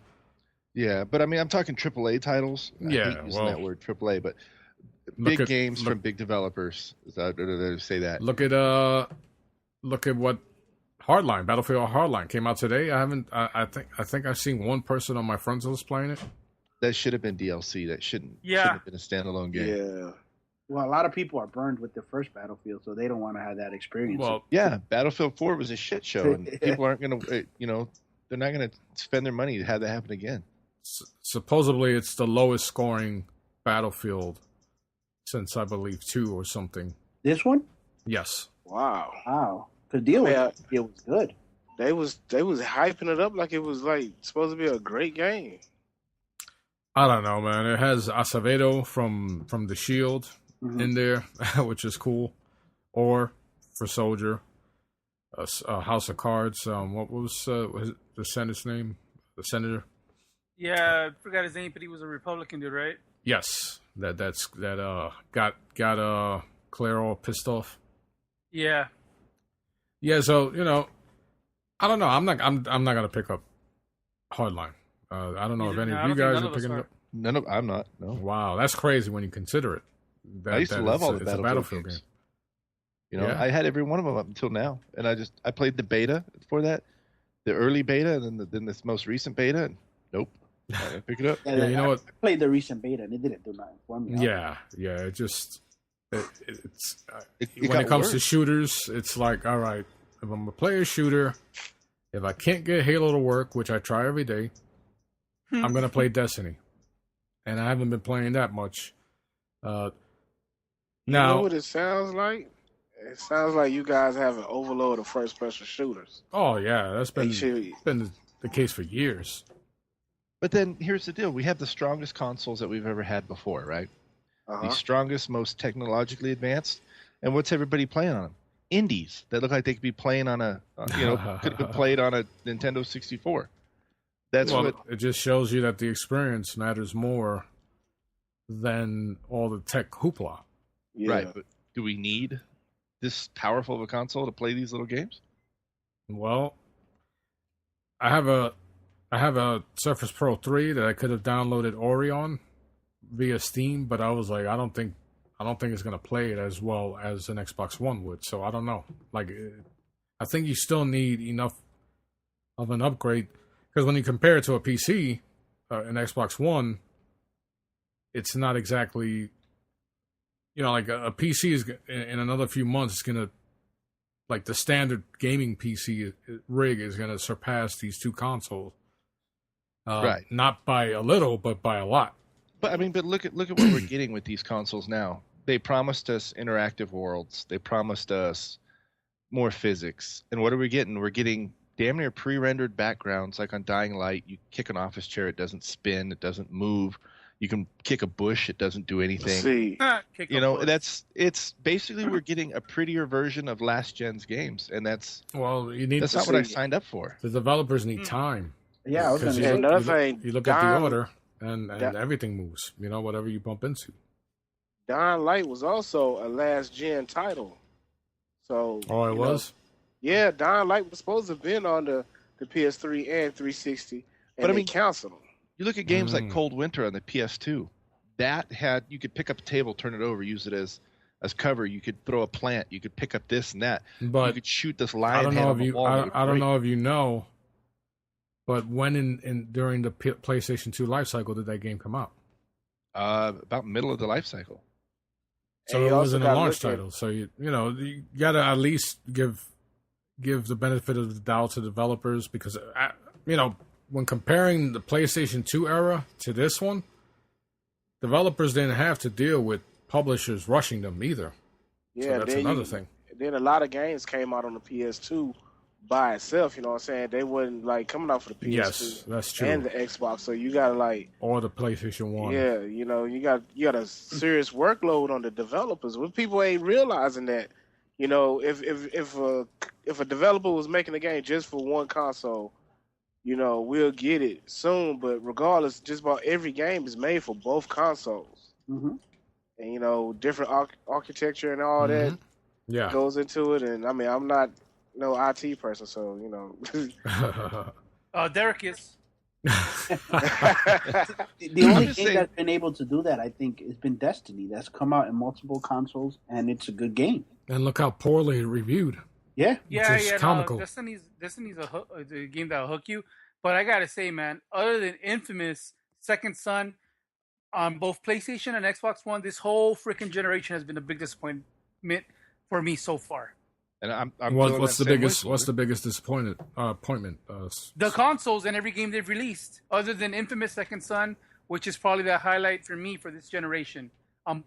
Yeah, but I mean, I'm talking AAA titles. I Yeah, hate using well, that word AAA, but look big at- games look- from big developers. They say that. Look at what Hardline, Battlefield Hardline came out today. I think I've seen one person on my friends list playing it. That should have been DLC. That shouldn't have been a standalone game. Yeah. Well, a lot of people are burned with their first Battlefield, so they don't want to have that experience. Well, Yeah, Battlefield 4 was a shit show, and people aren't going to, they're not going to spend their money to have that happen again. supposedly it's the lowest scoring Battlefield since I believe 2 or something. This one, Yes. Wow. wow, the deal with Yeah. it was good. They was hyping it up like it was like supposed to be a great game. I don't know, man. It has Acevedo from The Shield Mhm. in there, which is cool. Or for Soldier, House of Cards. What was the senator's name? The senator. Yeah, I forgot his name, but he was a Republican dude, right? Yes, that got Claire all pissed off. Yeah. Yeah, so I don't know. I'm not gonna pick up Hardline. I don't know if any No, I of you don't think guys none are of us picking it are. up. I'm not. No. Wow, that's crazy when you consider it. I used to love all the it's a Battlefield game. games. Yeah. I had every one of them up until now, and I played the beta for that, the early beta, and then this most recent beta. And nope, I didn't pick it up. Yeah, you know what? I played the recent beta and it didn't do nothing for me. Yeah, it just it's It when got it comes to worse. shooters, it's like, all right, if I'm a player shooter, if I can't get Halo to work, which I try every day, I'm gonna play Destiny, and I haven't been playing that much. You Now, know what it sounds like? It sounds like you guys have an overload of first-person shooters. oh yeah, that's been Actually, been the case for years. But then here's the deal: we have the strongest consoles that we've ever had before, right? uh-huh. The strongest, most technologically advanced. And what's everybody playing on them? Indies that look like they could be playing on could have been played on a Nintendo 64. That's Well, what. it just shows you that the experience matters more than all the tech hoopla. Yeah. Right, but do we need this powerful of a console to play these little games? Well, I have a Surface Pro 3 that I could have downloaded Ori on via Steam, but I was like, I don't think it's gonna play it as well as an Xbox One would. So I don't know. Like, I think you still need enough of an upgrade, because when you compare it to a PC, an Xbox One, it's not exactly, like a PC is in another few months. It's gonna, like, the standard gaming PC rig is gonna surpass these two consoles. Right. Not by a little, but by a lot. But look at what we're getting with these consoles now. They promised us interactive worlds. They promised us more physics. And what are we getting? We're getting damn near pre-rendered backgrounds, like on Dying Light. You kick an office chair, it doesn't spin, it doesn't move. You can kick a bush, it doesn't do anything. See, It's basically we're getting a prettier version of last gen's games, and that's not what I signed up for. The developers need time. Yeah, I was going to say. another thing, You look at the order, and everything moves. Whatever you bump into. Dying Light was also a last gen title. So It was? Yeah, Dying Light was supposed to have been on the PS3 and 360, and they canceled them. You look at games like Cold Winter on the PS2. That you could pick up a table, turn it over, use it as cover. You could throw a plant. You could pick up this and that. But you could shoot this I lion don't head know on if the you. wall. I don't know if you know. But when during the PlayStation 2 life cycle did that game come out? About middle of the life cycle. So And it you wasn't a also launch gotta title. So you gotta at least give the benefit of the doubt to developers, because when comparing the PlayStation 2 era to this one, developers didn't have to deal with publishers rushing them either. Yeah, so that's another thing. Then a lot of games came out on the PS2 by itself. You know what I'm saying? They wasn't like coming out for the PS2 Yes, that's true. and the Xbox. So you gotta like, or the PlayStation 1. yeah, you got a serious workload on the developers. When people ain't realizing that, if a developer was making a game just for one console, we'll get it soon. But regardless, just about every game is made for both consoles. Mm-hmm. And different architecture and all that goes into it. And I mean, I'm not no IT person, so Derek is. The only game that's been able to do that, I think, has been Destiny. That's come out in multiple consoles, and it's a good game. And look how poorly it reviewed. Yeah. It's comical. No, Destiny's a game that'll hook you. But I gotta say, man, other than Infamous, Second Son, on both PlayStation and Xbox One, this whole freaking generation has been a big disappointment for me so far. And I'm what's the biggest disappointment? The consoles and every game they've released, other than Infamous Second Son, which is probably the highlight for me for this generation,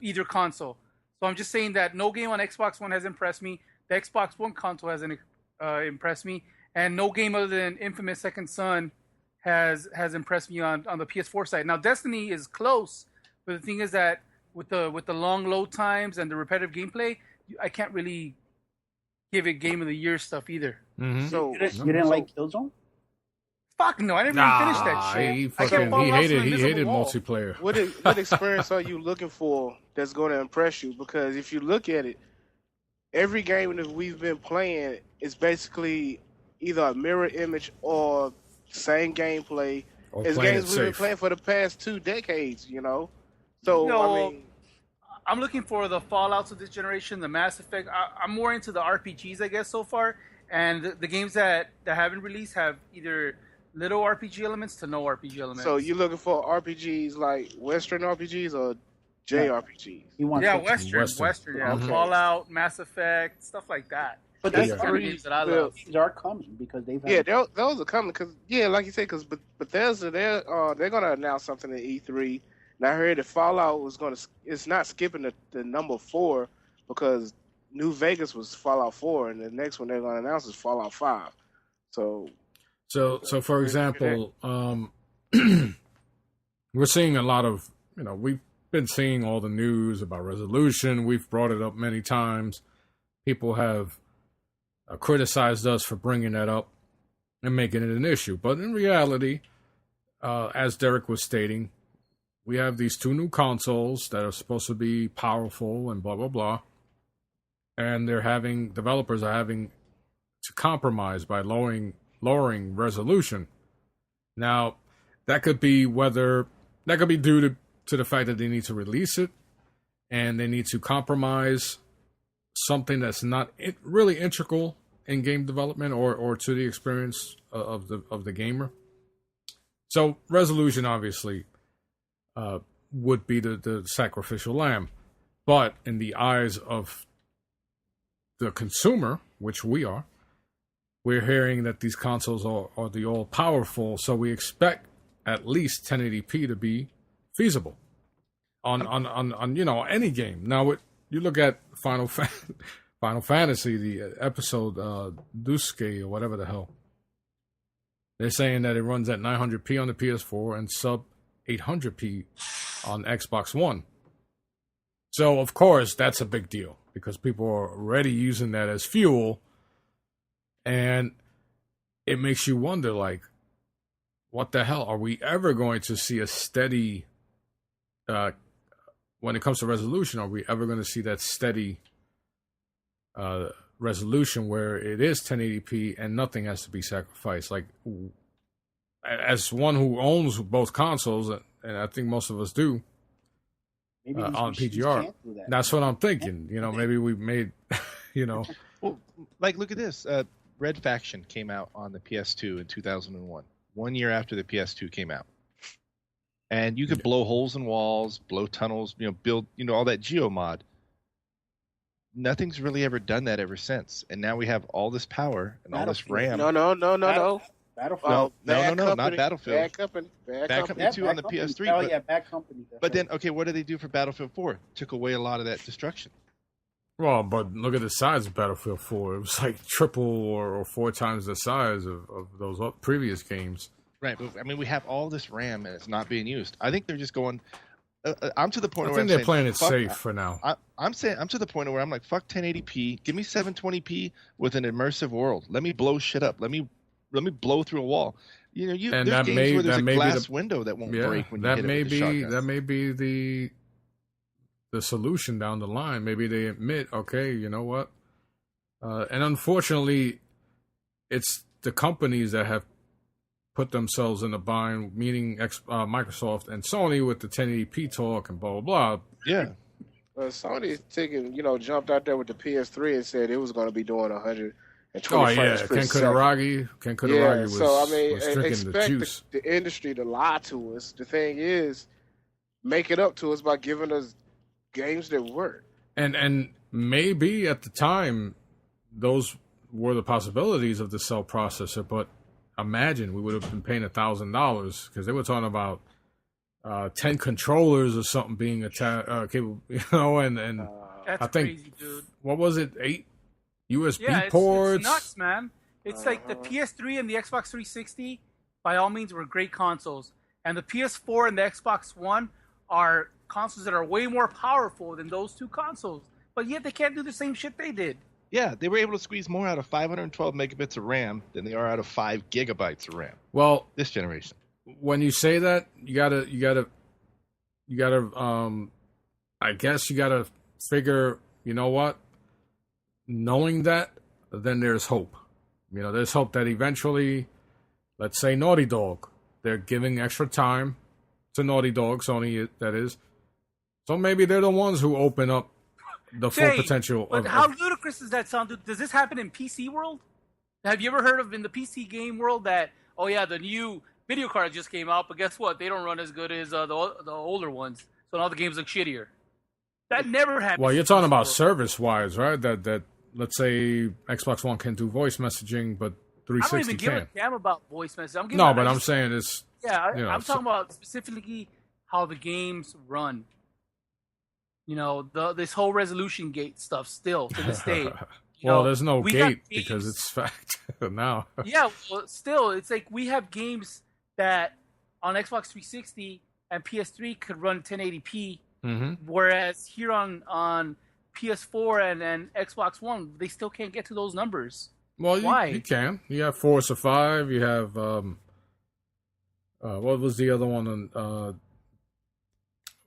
either console. So I'm just saying that no game on Xbox One has impressed me. The Xbox One console hasn't impressed me, and no game other than Infamous Second Son has impressed me on the PS4 side. Now Destiny is close, but the thing is that with the long load times and the repetitive gameplay, I can't really give it Game of the Year stuff either. Mm-hmm. So You didn't like Killzone? Fuck no, I didn't even finish that shit. He hated multiplayer. What experience are you looking for that's going to impress you? Because if you look at it, every game that we've been playing is basically either a mirror image or same gameplay as games we've been playing for the past 2 decades. So I mean, I'm looking for the Fallouts of this generation, the Mass Effect. I'm more into the RPGs, I guess, so far. And the games that haven't released have either little RPG elements to no RPG elements. So you're looking for RPGs like Western RPGs or JRPGs? Western. Yeah. Okay. Fallout, Mass Effect, stuff like that. But That's these the kind of games that I love. These are coming because they've had those are coming because like you said, because Bethesda they're gonna announce something at E3. And I heard that Fallout it's not skipping the number 4 because New Vegas was Fallout 4, and the next one they're gonna announce is Fallout 5. So for example, we're seeing a lot of, we've been seeing all the news about Resolution. We've brought it up many times. People have criticized us for bringing that up and making it an issue. But in reality, as Derek was stating, we have these two new consoles that are supposed to be powerful and blah blah blah, and developers are having to compromise by lowering resolution. Now, that could be due to the fact that they need to release it, and they need to compromise something that's not really integral in game development or to the experience of the gamer. So resolution obviously would be the sacrificial lamb, but in the eyes of the consumer, which we're hearing that these consoles are the all powerful, so we expect at least 1080p to be feasible on any game. Now, you look at Final Fantasy, the episode Duske or whatever the hell. They're saying that it runs at 900p on the PS4 and sub 800p on Xbox One. So, of course, that's a big deal because people are already using that as fuel. And it makes you wonder, like, what the hell? Are we ever going to see a steady, when it comes to resolution, are we ever going to see that steady resolution where it is 1080p and nothing has to be sacrificed? Like, as one who owns both consoles, and I think most of us do, on PGR, that's what I'm thinking. Maybe we made, Well, like, look at this. Red Faction came out on the PS2 in 2001, 1 year after the PS2 came out. And you could blow holes in walls, blow tunnels, build, all that geomod. Nothing's really ever done that ever since. And now we have all this power and all this RAM. No. Battlefield. No, not Battlefield. Bad Company. Bad Company 2 on the PS3. Oh, yeah, Bad Company. But then, okay, what did they do for Battlefield 4? Took away a lot of that destruction. Well, but look at the size of Battlefield 4. It was like triple or 4 times the size of those previous games. Right, but I mean, we have all this RAM and it's not being used. I think they're just going. I'm to the point I where think they're playing it safe for now. I'm to the point where I'm like, fuck 1080p. Give me 720p with an immersive world. Let me blow shit up. Let me blow through a wall. There's games where there's a glass window that won't break when you hit it with the shotgun. That may be the solution down the line. Maybe they admit, okay, you know what? And unfortunately, it's the companies that have put themselves in a bind, meaning Microsoft and Sony with the 1080p talk and blah, blah, blah. Yeah. Sony jumped out there with the PS3 and said it was going to be doing 120 frames per Ken second. Kutaragi was, so, I mean, was drinking expect the juice. the industry to lie to us. The thing is, make it up to us by giving us games that work. And maybe at the time, those were the possibilities of the cell processor, but imagine we would have been paying $1,000 because they were talking about 10 controllers or something being capable, and That's I think crazy, dude. What was it? 8 USB Yeah, ports. it's nuts, man. It's like the PS3 and the Xbox 360, by all means, were great consoles, and the PS4 and the Xbox One are consoles that are way more powerful than those two consoles, but yet they can't do the same shit they did. Yeah, they were able to squeeze more out of 512 megabits of RAM than they are out of 5 gigabytes of RAM. Well, this generation. When you say that, you gotta, I guess you gotta figure, you know what? Knowing that, then there's hope. There's hope that eventually, let's say Naughty Dog, they're giving extra time to Naughty Dog, Sony, that is. So maybe they're the ones who open up the full potential. But how ludicrous does that sound? Does this happen in PC world? Have you ever heard of in the PC game world that, oh yeah, the new video cards just came out, but guess what? They don't run as good as the older ones. So now the games look shittier. That never happens. Well, you're talking about service-wise, right? That let's say Xbox One can do voice messaging, but 360 I don't even give can't. a damn about voice messaging. I'm saying it's... Yeah, I'm talking about specifically how the games run. This whole resolution gate stuff still to this day. There's no gate because it's fact now. Yeah, well, still, it's like we have games that on Xbox 360 and PS3 could run 1080p, whereas here on PS4 and Xbox One, they still can't get to those numbers. Well, why? You can. You have Forza 5. You have what was the other one?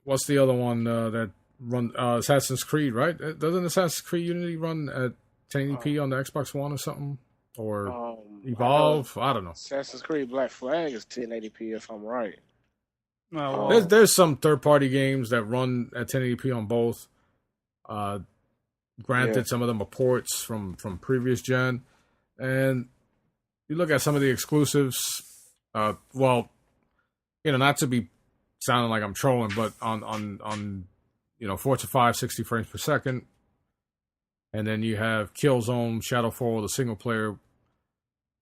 what's the other one that run Assassin's Creed, right? Doesn't Assassin's Creed Unity run at 1080p on the Xbox One or something? Or Evolve? I don't know. Assassin's Creed Black Flag is 1080p if I'm right. No, There's some third-party games that run at 1080p on both. Granted, some of them are ports from previous gen. And you look at some of the exclusives, well, not to be sounding like I'm trolling, but on Forza 5, 60 frames per second. And then you have Killzone, Shadowfall, the single-player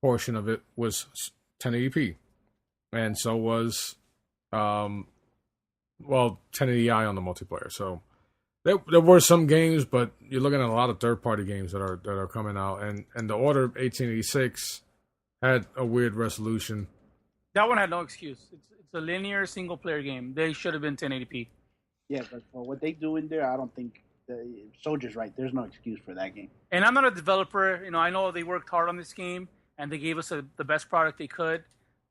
portion of it was 1080p. And so was, 1080i on the multiplayer. So there were some games, but you're looking at a lot of third-party games that are coming out. And the Order 1886 had a weird resolution. that one had no excuse. It's a linear single-player game. They should have been 1080p. Yeah, but for what they do in there, I don't think Soldier's right. There's no excuse for that game. And I'm not a developer. I know they worked hard on this game, and they gave us the best product they could.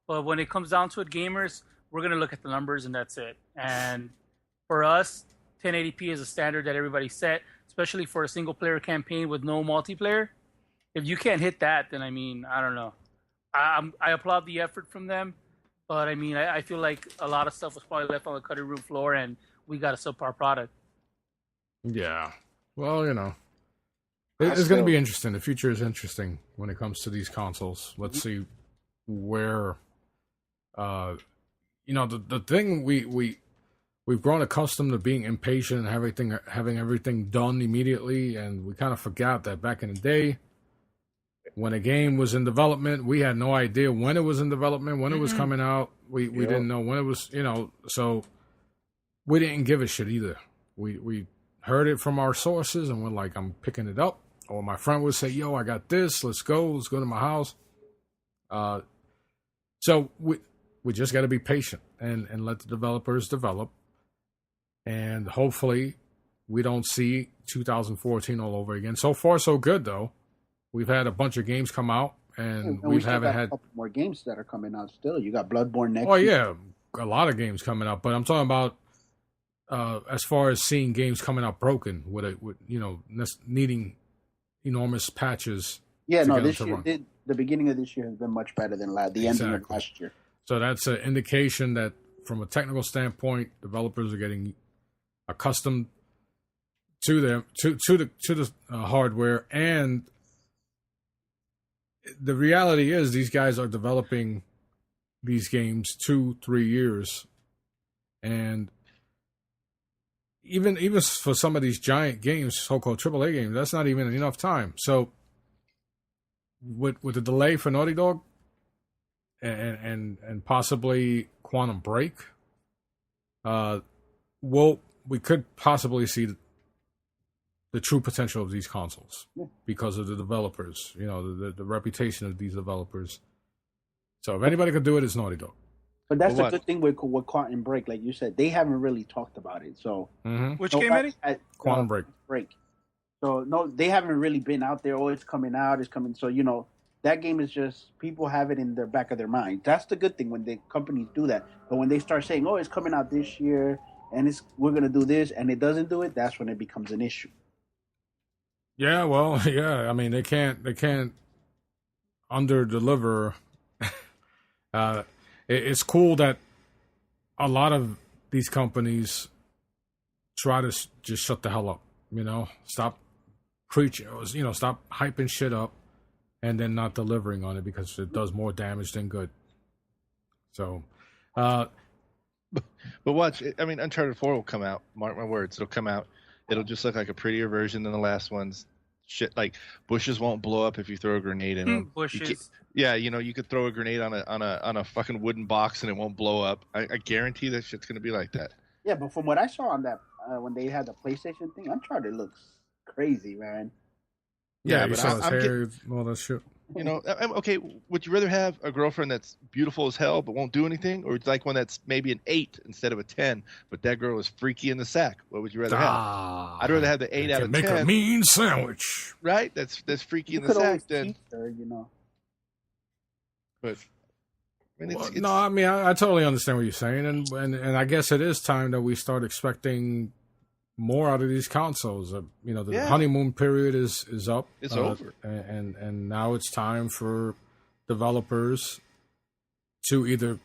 But when it comes down to it, gamers, we're going to look at the numbers, and that's it. And for us, 1080p is a standard that everybody set, especially for a single-player campaign with no multiplayer. If you can't hit that, then, I don't know. I applaud the effort from them, but, I feel like a lot of stuff was probably left on the cutting room floor, and we got a subpar product. Yeah. Well, it's going to be interesting. The future is interesting when it comes to these consoles. Let's see where, the thing we've grown accustomed to being impatient and having everything done immediately, and we kind of forgot that back in the day, when a game was in development, we had no idea when it was in development, when it was coming out. We didn't know when it was, so we didn't give a shit either. We heard it from our sources, and we're like, I'm picking it up. Or my friend would say, yo, I got this. Let's go to my house. So we just got to be patient and let the developers develop. And hopefully we don't see 2014 all over again. So far, so good, though. We've had a bunch of games come out, and we haven't had a couple more games that are coming out still. You got Bloodborne next. Oh, yeah, a lot of games coming out. But I'm talking about as far as seeing games coming out broken with needing enormous patches. Yeah, no, this year, the beginning of this year has been much better than the ending of last year. So that's an indication that from a technical standpoint, developers are getting accustomed to the hardware, and the reality is these guys are developing these games 2-3 years, and even for some of these giant games, so-called AAA games, that's not even enough time. So with the delay for Naughty Dog and possibly Quantum Break, we could possibly see the true potential of these consoles because of the developers, the reputation of these developers. So if anybody could do it, it's Naughty Dog. But that's the good thing with Quantum Break. Like you said, they haven't really talked about it. So Which game, Eddie? Quantum Break. So no, they haven't really been out there. Oh, it's coming out. It's coming. So that game is just people have it in their back of their mind. That's the good thing when the companies do that. But when they start saying, "Oh, it's coming out this year," and we're gonna do this, and it doesn't do it, that's when it becomes an issue. Yeah, well, yeah. I mean, they can't under deliver. It's cool that a lot of these companies try to just shut the hell up. Stop preaching. Stop hyping shit up, and then not delivering on it because it does more damage than good. So, but watch. I mean, Uncharted 4 will come out. Mark my words, it'll come out. It'll just look like a prettier version than the last ones. Shit, like bushes won't blow up if you throw a grenade in them. Bushes. Yeah, you could throw a grenade on a fucking wooden box and it won't blow up. I guarantee that shit's gonna be like that. Yeah, but from what I saw on that when they had the PlayStation thing, Uncharted looks crazy, man. Yeah, you saw his hair, all that shit. Okay, would you rather have a girlfriend that's beautiful as hell but won't do anything, or would you like one that's maybe an 8 instead of a 10, but that girl is freaky in the sack? What would you rather have? I'd rather have the 8 out of 10. Make a mean sandwich, right? That's freaky in the sack. Then her, But I mean, it's, No, I mean I totally understand what you're saying, and I guess it is time that we start expecting more out of these consoles. The honeymoon period is up. It's over, and now it's time for developers to either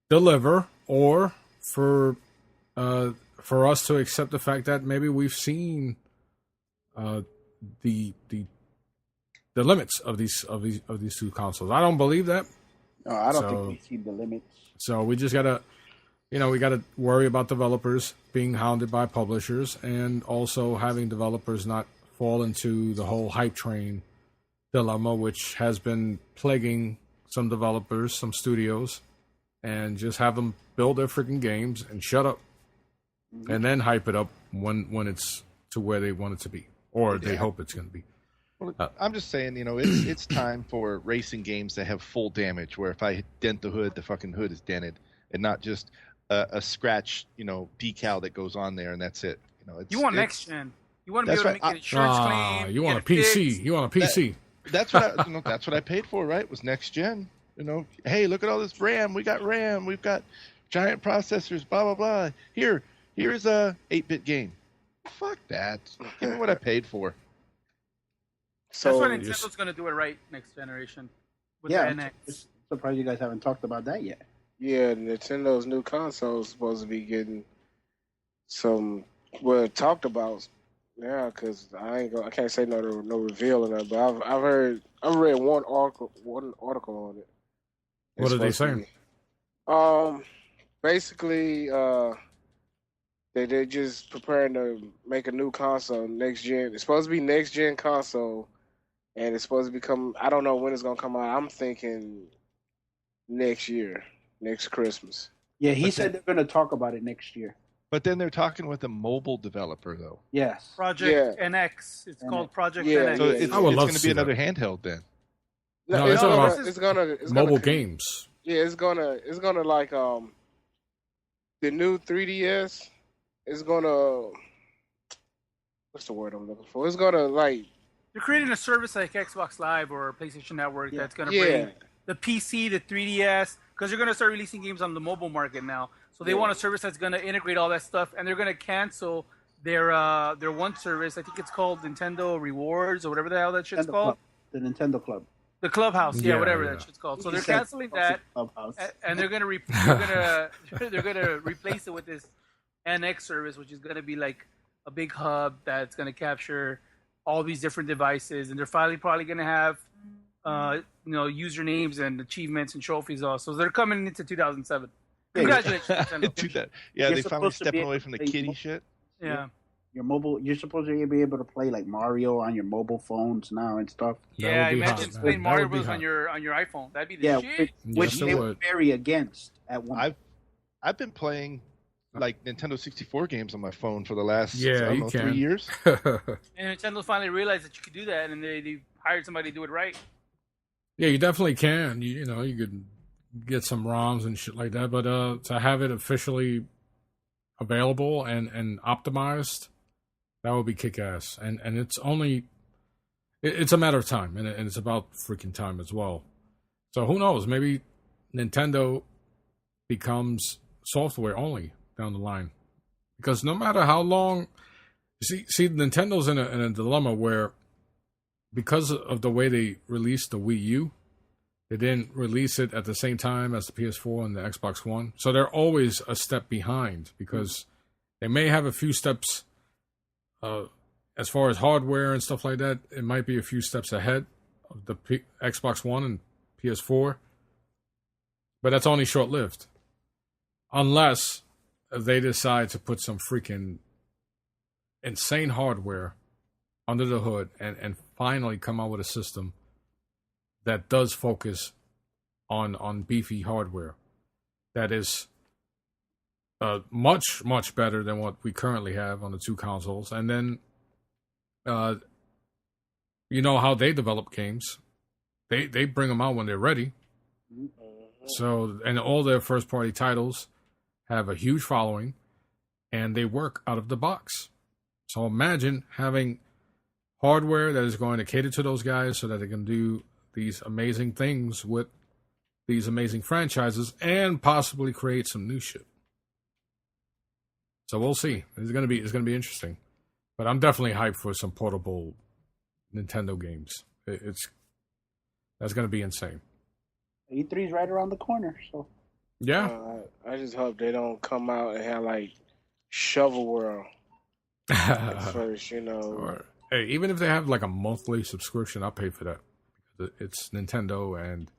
deliver or for us to accept the fact that maybe we've seen the limits of these two consoles. I don't believe that. No, I don't think we've seen the limits. So we just gotta, we gotta worry about developers being hounded by publishers, and also having developers not fall into the whole hype train dilemma, which has been plaguing some developers, some studios, and just have them build their freaking games and shut up, and then hype it up when it's to where they want it to be, or they hope it's going to be. Well, I'm just saying, it's time for racing games that have full damage, where if I dent the hood, the fucking hood is dented, and not just a scratch, decal that goes on there and that's it. You want next gen. You want to be able to make an insurance claim. You want a PC. Fixed. You want a PC. That's what that's what I paid for, right? Was next gen. Hey, look at all this RAM. We got RAM. We've got giant processors. Blah blah blah. Here's a 8-bit game. Fuck that. Give me what I paid for. So that's why Nintendo's going to do it right next generation with the NX. I'm surprised you guys haven't talked about that yet. Yeah, Nintendo's new console is supposed to be getting talked about. Yeah, because I can't say no reveal in that, but I've read one article on it. What are they saying? Basically, they're just preparing to make a new console next gen. It's supposed to be next gen console, and it's supposed to become. I don't know when it's gonna come out. I'm thinking next year, next Christmas. Yeah, he said they're gonna talk about it next year. But then they're talking with a mobile developer, though. Yes. Project NX. It's called Project NX. So it's going to be another handheld then. No, it's gonna mobile games. Yeah, it's gonna like the new 3DS is gonna. What's the word I'm looking for? It's gonna like. They're creating a service like Xbox Live or PlayStation Network that's gonna bring the PC, the 3DS, because they're gonna start releasing games on the mobile market now. So they want a service that's going to integrate all that stuff, and they're going to cancel their one service. I think it's called Nintendo Rewards or whatever the hell that shit's called. The Nintendo Club. The Clubhouse, whatever that shit's called. So they're canceling that, and they're going to replace it with this NX service, which is going to be like a big hub that's going to capture all these different devices, and they're finally probably going to have usernames and achievements and trophies also. So they're coming into 2007. Congratulations, Nintendo. Yeah, they finally stepping away from the kiddie shit. Yeah. You're supposed to be able to play like Mario on your mobile phones now and stuff. Yeah, imagine playing Mario Bros on your iPhone. That'd be the shit. Which they were very against at one. I've been playing like Nintendo 64 games on my phone for the last 3 years. And Nintendo finally realized that you could do that, and they hired somebody to do it right. Yeah, you definitely can. You could get some ROMs and shit like that, but to have it officially available and optimized, that would be kick-ass. And it's a matter of time, and it's about freaking time as well. So who knows? Maybe Nintendo becomes software only down the line, because no matter how long, see, Nintendo's in a dilemma where, because of the way they released the Wii U, they didn't release it at the same time as the PS4 and the Xbox One. So they're always a step behind, because they may have a few steps as far as hardware and stuff like that. It might be a few steps ahead of the Xbox One and PS4. But that's only short-lived. Unless they decide to put some freaking insane hardware under the hood and finally come out with a system that does focus on beefy hardware that is much, much better than what we currently have on the two consoles. And then, you know how they develop games. They bring them out when they're ready. So, and all their first-party titles have a huge following, and they work out of the box. So imagine having hardware that is going to cater to those guys so that they can do these amazing things with these amazing franchises and possibly create some new shit. So we'll see. It's gonna be interesting. But I'm definitely hyped for some portable Nintendo games. That's gonna be insane. E3's right around the corner, so Yeah. I just hope they don't come out and have like Shovel World at first, you know. Or, hey, even if they have like a monthly subscription, I'll pay for that. Because it's Nintendo, and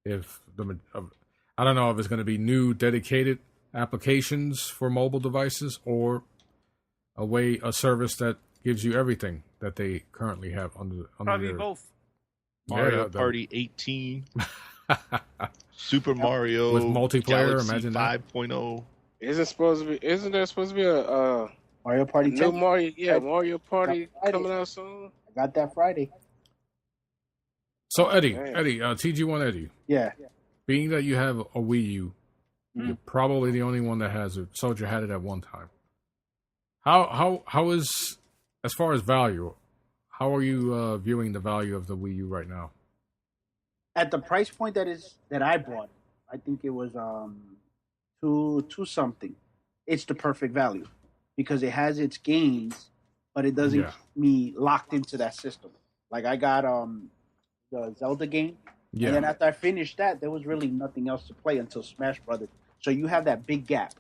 if I don't know if it's going to be new dedicated applications for mobile devices or a service that gives you everything that they currently have under Probably their both. Mario Party 18, Super Mario with multiplayer. Galaxy Imagine that. 5.0. Isn't there supposed to be a Mario Party new 10. Mario Party coming out soon? I got that Friday. So Eddie, Man. TG1 Eddie, Yeah. being that you have a Wii U, you're probably the only one that has it. Soldier had it at one time. How is, as far as value, how are you viewing the value of the Wii U right now? At the price point that I bought, I think it was two something. It's the perfect value because it has its games, but it doesn't keep me locked into that system. Like I got the Zelda game, and then after I finished that, there was really nothing else to play until Smash Brothers. So you have that big gap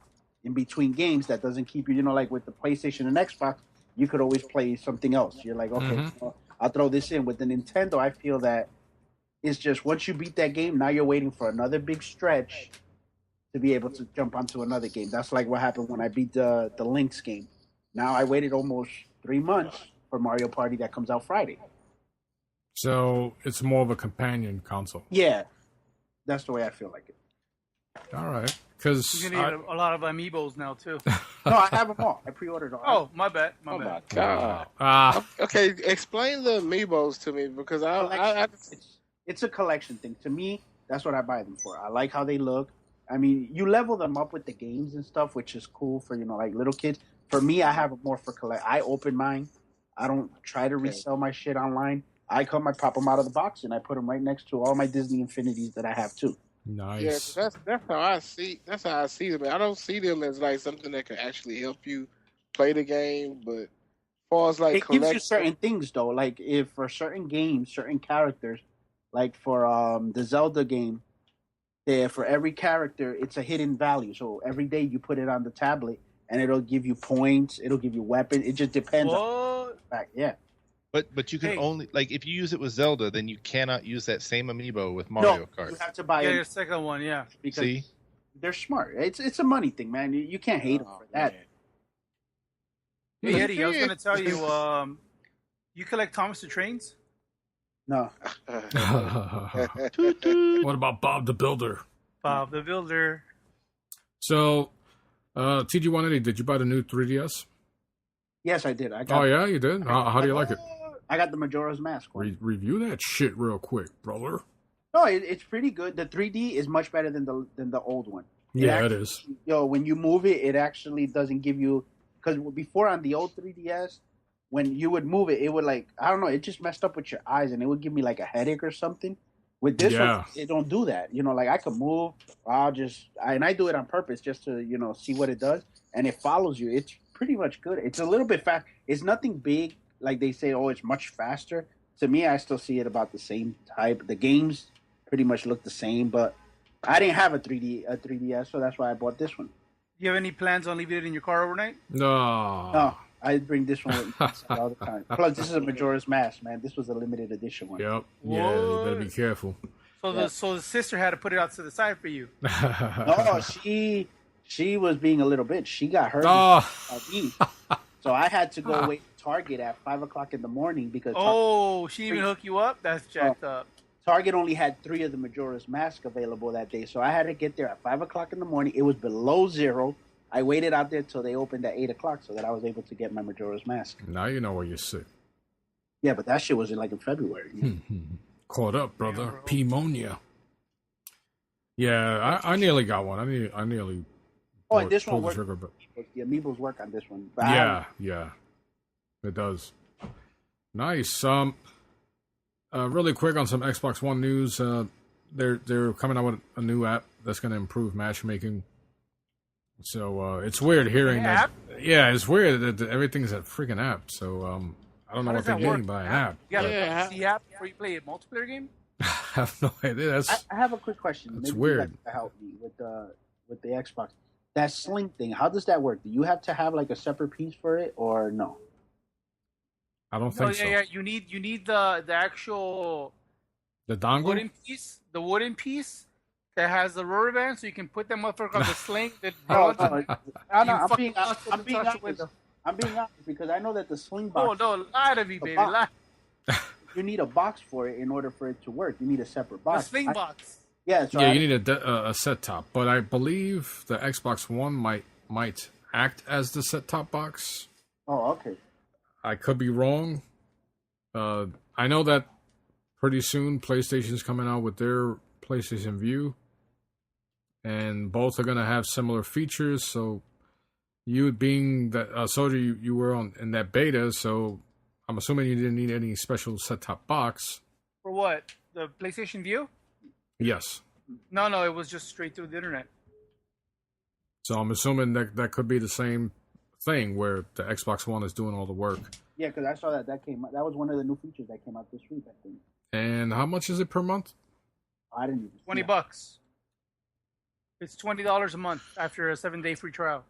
in between games that doesn't keep you. You know, like with the PlayStation and Xbox, you could always play something else. You're like, okay, well, I'll throw this in. With the Nintendo, I feel that it's just once you beat that game, now you're waiting for another big stretch to be able to jump onto another game. That's like what happened when I beat the Lynx game. Now I waited almost 3 months for Mario Party that comes out Friday. So it's more of a companion console. Yeah, that's the way I feel like it. All right, because You're gonna need a lot of amiibos now too. No, I have them all. I pre-ordered all. Oh, my bad. Oh My bad. my god! uh, Okay, explain the amiibos to me because It's a collection thing. To me, that's what I buy them for. I like how they look. I mean, you level them up with the games and stuff, which is cool for, like little kids. For me, I have it more for collect. I open mine. I don't try to resell my shit online. I pop them out of the box, and I put them right next to all my Disney Infinities that I have too. nice. Yeah, that's how I see. That's how I see them. I don't see them as like something that can actually help you play the game, but as far as like It gives you certain things though. Like if for certain games, certain characters, like for the Zelda game, for every character, it's a hidden value. So every day you put it on the tablet, and it'll give you points. It'll give you weapons. It just depends. On the fact. Yeah. But you can Hey. only, like, if you use it with Zelda, then you cannot use that same amiibo with Mario Kart. You have to buy Yeah, it your second one, yeah. because See? they're smart. It's a money thing, man. You can't hate them for that. Hey, Eddie, I was gonna tell you, you collect Thomas the Trains? No. Toot toot. What about Bob the Builder? Bob the Builder. So, TG180, did you buy the new 3DS? Yes, I did. I got. Oh yeah, you did. How do you like it? I got the Majora's Mask one. Review that shit real quick, brother. No, it's pretty good. The 3D is much better than the old one. Yeah, it is. When you move it, it actually doesn't give you, because before on the old 3DS, when you would move it, it would like, I don't know, it just messed up with your eyes and it would give me like a headache or something. With this one, it don't do that. Like I could move, and I do it on purpose just to, see what it does, and it follows you. It's pretty much good. It's a little bit fast. It's nothing big like they say, oh, it's much faster. To me, I still see it about the same type. The games pretty much look the same, but I didn't have a 3DS, so that's why I bought this one. Do you have any plans on leaving it in your car overnight? No. No, I bring this one with me all the time. Plus, this is a Majora's Mask, man. This was a limited edition one. Yep. Yeah, you better be careful. So the sister had to put it out to the side for you. No, she was being a little bitch. She got hurt. Me. So I had to go wait at Target at 5:00 in the morning because She even hook you up? That's jacked up. Target only had 3 of the Majora's Mask available that day. So I had to get there at 5:00 in the morning. It was below zero. I waited out there till they opened at 8:00 so that I was able to get my Majora's Mask. Now you know where you're sick. Yeah, but that shit was like in February. Caught up, brother. Pneumonia. Yeah, I nearly got one. I nearly. And this one pulled the worked. trigger, but The amiibos work on this one. But yeah, it does. Nice. Really quick on some Xbox One news. they're coming out with a new app that's going to improve matchmaking. So it's weird hearing that. Yeah, it's weird that everything's a freaking app. So I don't know what they're getting by an app. You got a PC app before you play a multiplayer game? I have no idea. I have a quick question. That's Maybe weird. you guys can help me with the Xbox. That Sling thing, how does that work? Do you have to have like a separate piece for it, or no? I don't think so. Yeah. You need the actual The dongle? the wooden piece that has the rubber band, so you can put them up on the sling. That I'm being honest. I'm being honest because I know that the Sling box. Oh no, lie to me, baby. Lie. You need a box for it in order for it to work. You need a separate box. The Sling box. Yeah, so You need a set top, but I believe the Xbox One might act as the set top box. Oh, okay. I could be wrong. I know that pretty soon PlayStation's coming out with their PlayStation View, and both are going to have similar features. So, you being that Soldier, you were in that beta, so I'm assuming you didn't need any special set top box. For what? The PlayStation View? Yes. No, it was just straight through the internet. So I'm assuming that could be the same thing where the Xbox One is doing all the work. Yeah, because I saw that came out. That was one of the new features that came out this week, I think. And how much is it per month? I didn't even see $20. It's $20 a month after a 7-day free trial.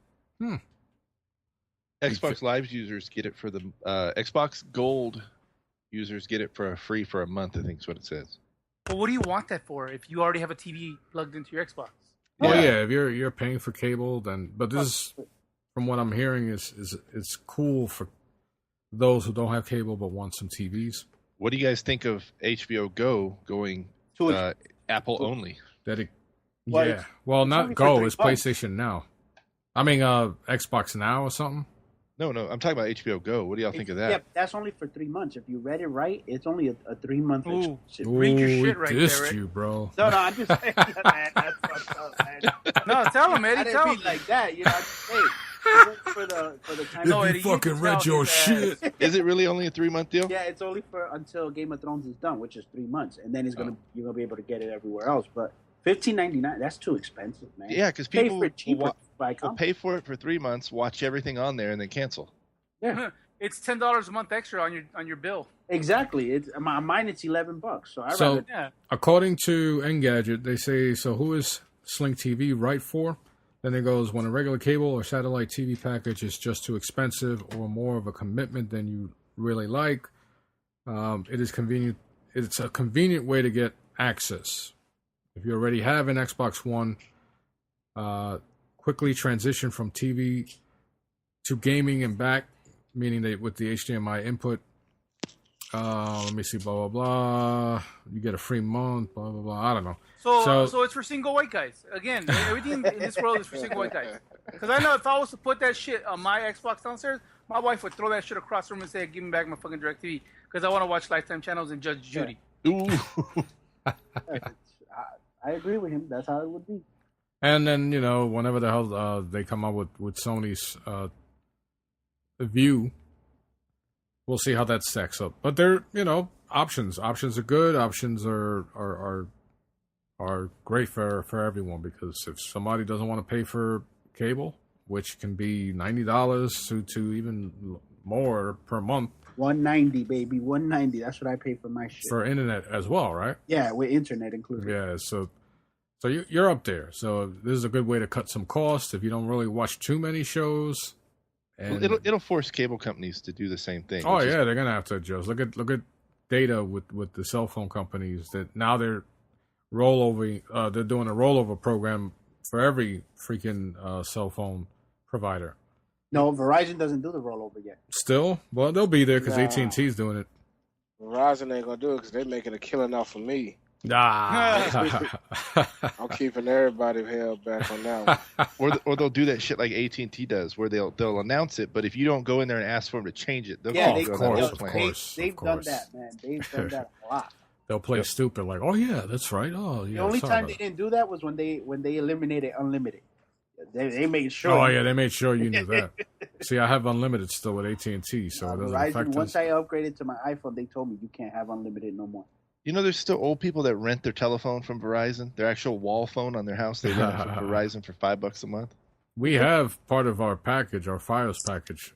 Xbox Live users get it for the Xbox Gold users get it for free for a month. I think is what it says. But what do you want that for if you already have a TV plugged into your Xbox? Well, yeah, if you're paying for cable, then but this, from what I'm hearing, is it's cool for those who don't have cable but want some TVs. What do you guys think of HBO Go going Apple only? Well, not only for Go, 3 it's months. PlayStation Now. I mean, Xbox Now or something. No, I'm talking about HBO Go. What do y'all think of that? Yeah, that's only for 3 months. If you read it right, it's only a 3-month Ooh. exclusive. Read your Ooh, shit right we dissed there, Rick. you, bro. No, I'm just saying, man, that's fucked up, man. No, tell him, I Eddie. didn't Tell mean him. like that, you know. Hey, for the time. No, If Eddie, you you fucking can read tell your his ass. shit. Is it really only a 3-month deal? Yeah, it's only for until Game of Thrones is done, which is 3 months, and then you're gonna be able to get it everywhere else. But $15.99, that's too expensive, man. Yeah, because Pay people for it cheaper. will pay for it for 3 months, watch everything on there, and then cancel. Yeah, It's $10 a month extra on your bill. exactly. It's mine. It's $11. So I So- rather. Yeah. According to Engadget, they say, so who is Sling TV right for? Then it goes, when a regular cable or satellite TV package is just too expensive or more of a commitment than you really like, it is convenient. It's a convenient way to get access. If you already have an Xbox One, quickly transition from TV to gaming and back, meaning that with the HDMI input, let me see, blah, blah, blah. You get a free month, blah, blah, blah. I don't know. So it's for single white guys. Again, everything in this world is for single white guys. Because I know if I was to put that shit on my Xbox downstairs, my wife would throw that shit across the room and say, "Give me back my fucking DirecTV," because I want to watch Lifetime channels and Judge Judy. Ooh. I agree with him. That's how it would be. And then, whenever the hell they come out with Sony's View, we'll see how that stacks up. But they're, options. Options are good. Options are great for everyone, because if somebody doesn't want to pay for cable, which can be $90 to even more per month, $190, baby, $190. That's what I pay for my shit. for internet as well, right? Yeah, with internet included. Yeah, so you're up there. So this is a good way to cut some costs if you don't really watch too many shows. And It'll force cable companies to do the same thing. oh which is- yeah, they're gonna have to adjust. Look at data with the cell phone companies that now they're rollover. They're doing a rollover program for every freaking cell phone provider. No, Verizon doesn't do the rollover yet. Still, well, they'll be there because Nah. AT&T's doing it. Verizon ain't gonna do it because they're making a killing off of me. Ah. I'm keeping everybody held back on that one. or they'll do that shit like AT&T does, where they'll announce it, but if you don't go in there and ask for them to change it, they'll Yeah, go they, on of that course, old of plan. course. they've done that, man. They've done that a lot. They'll play stupid, like, oh yeah, that's right. Oh yeah. The only sorry time about they it. didn't do that was when they eliminated unlimited. They made sure. Oh yeah, they made sure you knew that. See, I have unlimited still with AT&T, so it doesn't affect Verizon. Once us. I upgraded to my iPhone, they told me you can't have unlimited no more. You know, there's still old people that rent their telephone from Verizon, their actual wall phone on their house. They rent it from Verizon for $5 a month. We have part of our package, our Fios package,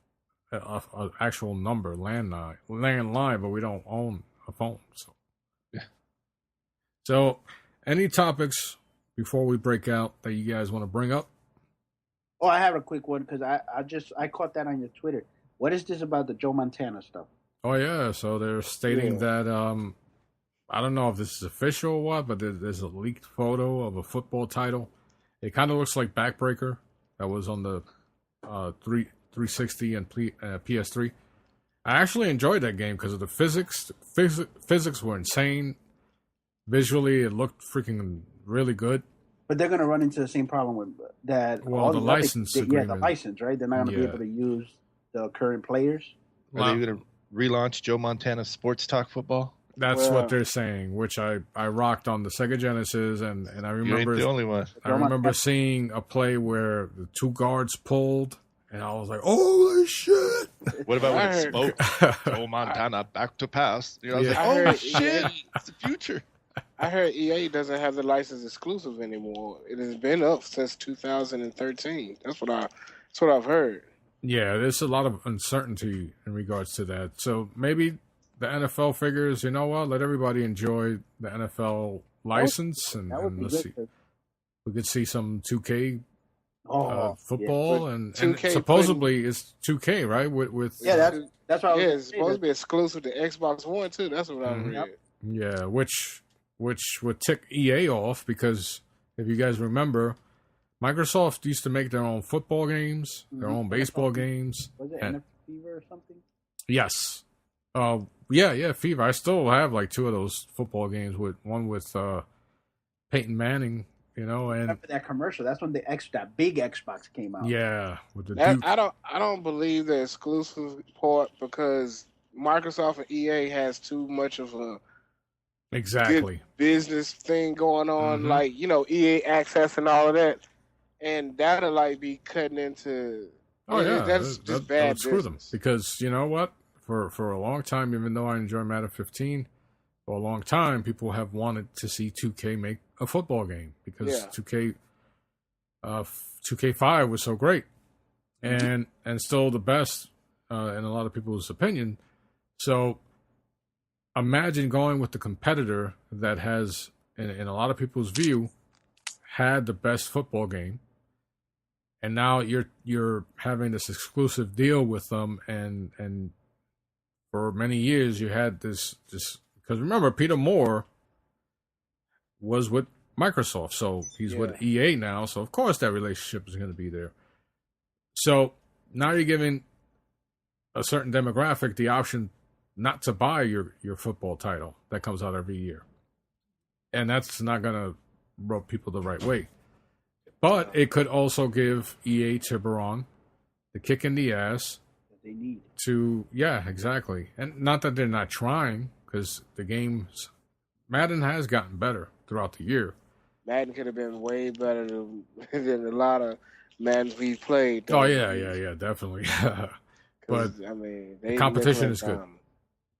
an actual number, landline, but we don't own a phone. So, Yeah. So, any topics before we break out that you guys want to bring up? Oh, I have a quick one because I caught that on your Twitter. What is this about the Joe Montana stuff? Oh yeah, so they're stating that I don't know if this is official or what, but there's a leaked photo of a football title. It kind of looks like Backbreaker that was on the 360 and PS3. I actually enjoyed that game because of the physics. Physics were insane. Visually, it looked freaking really good. But they're going to run into the same problem with that. Well, the license agreement. Yeah, the license, right? They're not going to be able to use the current players. Are they going to relaunch Joe Montana Sports Talk Football? That's what they're saying, which I rocked on the Sega Genesis, and I remember You ain't the only one. I remember seeing a play where the two guards pulled, and I was like, "Holy shit!" What about when it spoke? Joe Montana back to pass. You know, I was like, "Oh shit, it's the future." I heard EA doesn't have the license exclusive anymore. It has been up since 2013. That's what I've heard. Yeah, there's a lot of uncertainty in regards to that. So maybe the NFL figures, you know what? Let everybody enjoy the NFL license, and let's see. We could see some 2K football, and supposedly it's 2K, right? With that's what it's supposed to be exclusive to Xbox One too. That's what I read. Yeah, which would tick EA off, because if you guys remember, Microsoft used to make their own football games, their own baseball games. Was it NFL Fever or something? Yes. Yeah, Fever. I still have like two of those football games, with one with Peyton Manning, you know, and remember that commercial. That's when that big Xbox came out. Yeah, with the Duke. I don't believe the exclusive part, because Microsoft and EA has too much of a good business thing going on, like, you know, EA Access and all of that, and that'll like be cutting into. That's just bad. Screw them, because you know what? For a long time, even though I enjoy Madden 15, for a long time, people have wanted to see 2K make a football game, because 2K5 was so great, and still the best in a lot of people's opinion. So imagine going with the competitor that has, in a lot of people's view, had the best football game, and now you're having this exclusive deal with them, and for many years you had this because remember, Peter Moore was with Microsoft, so he's with EA now, so of course that relationship is going to be there. So now you're giving a certain demographic the option not to buy your football title that comes out every year, and that's not going to rub people the right way. But it could also give EA Tiburon the kick in the ass they need to, exactly. And not that they're not trying, because the games, Madden has gotten better throughout the year. Madden could have been way better than a lot of Maddens we've played. Oh yeah, definitely. But I mean, competition is good.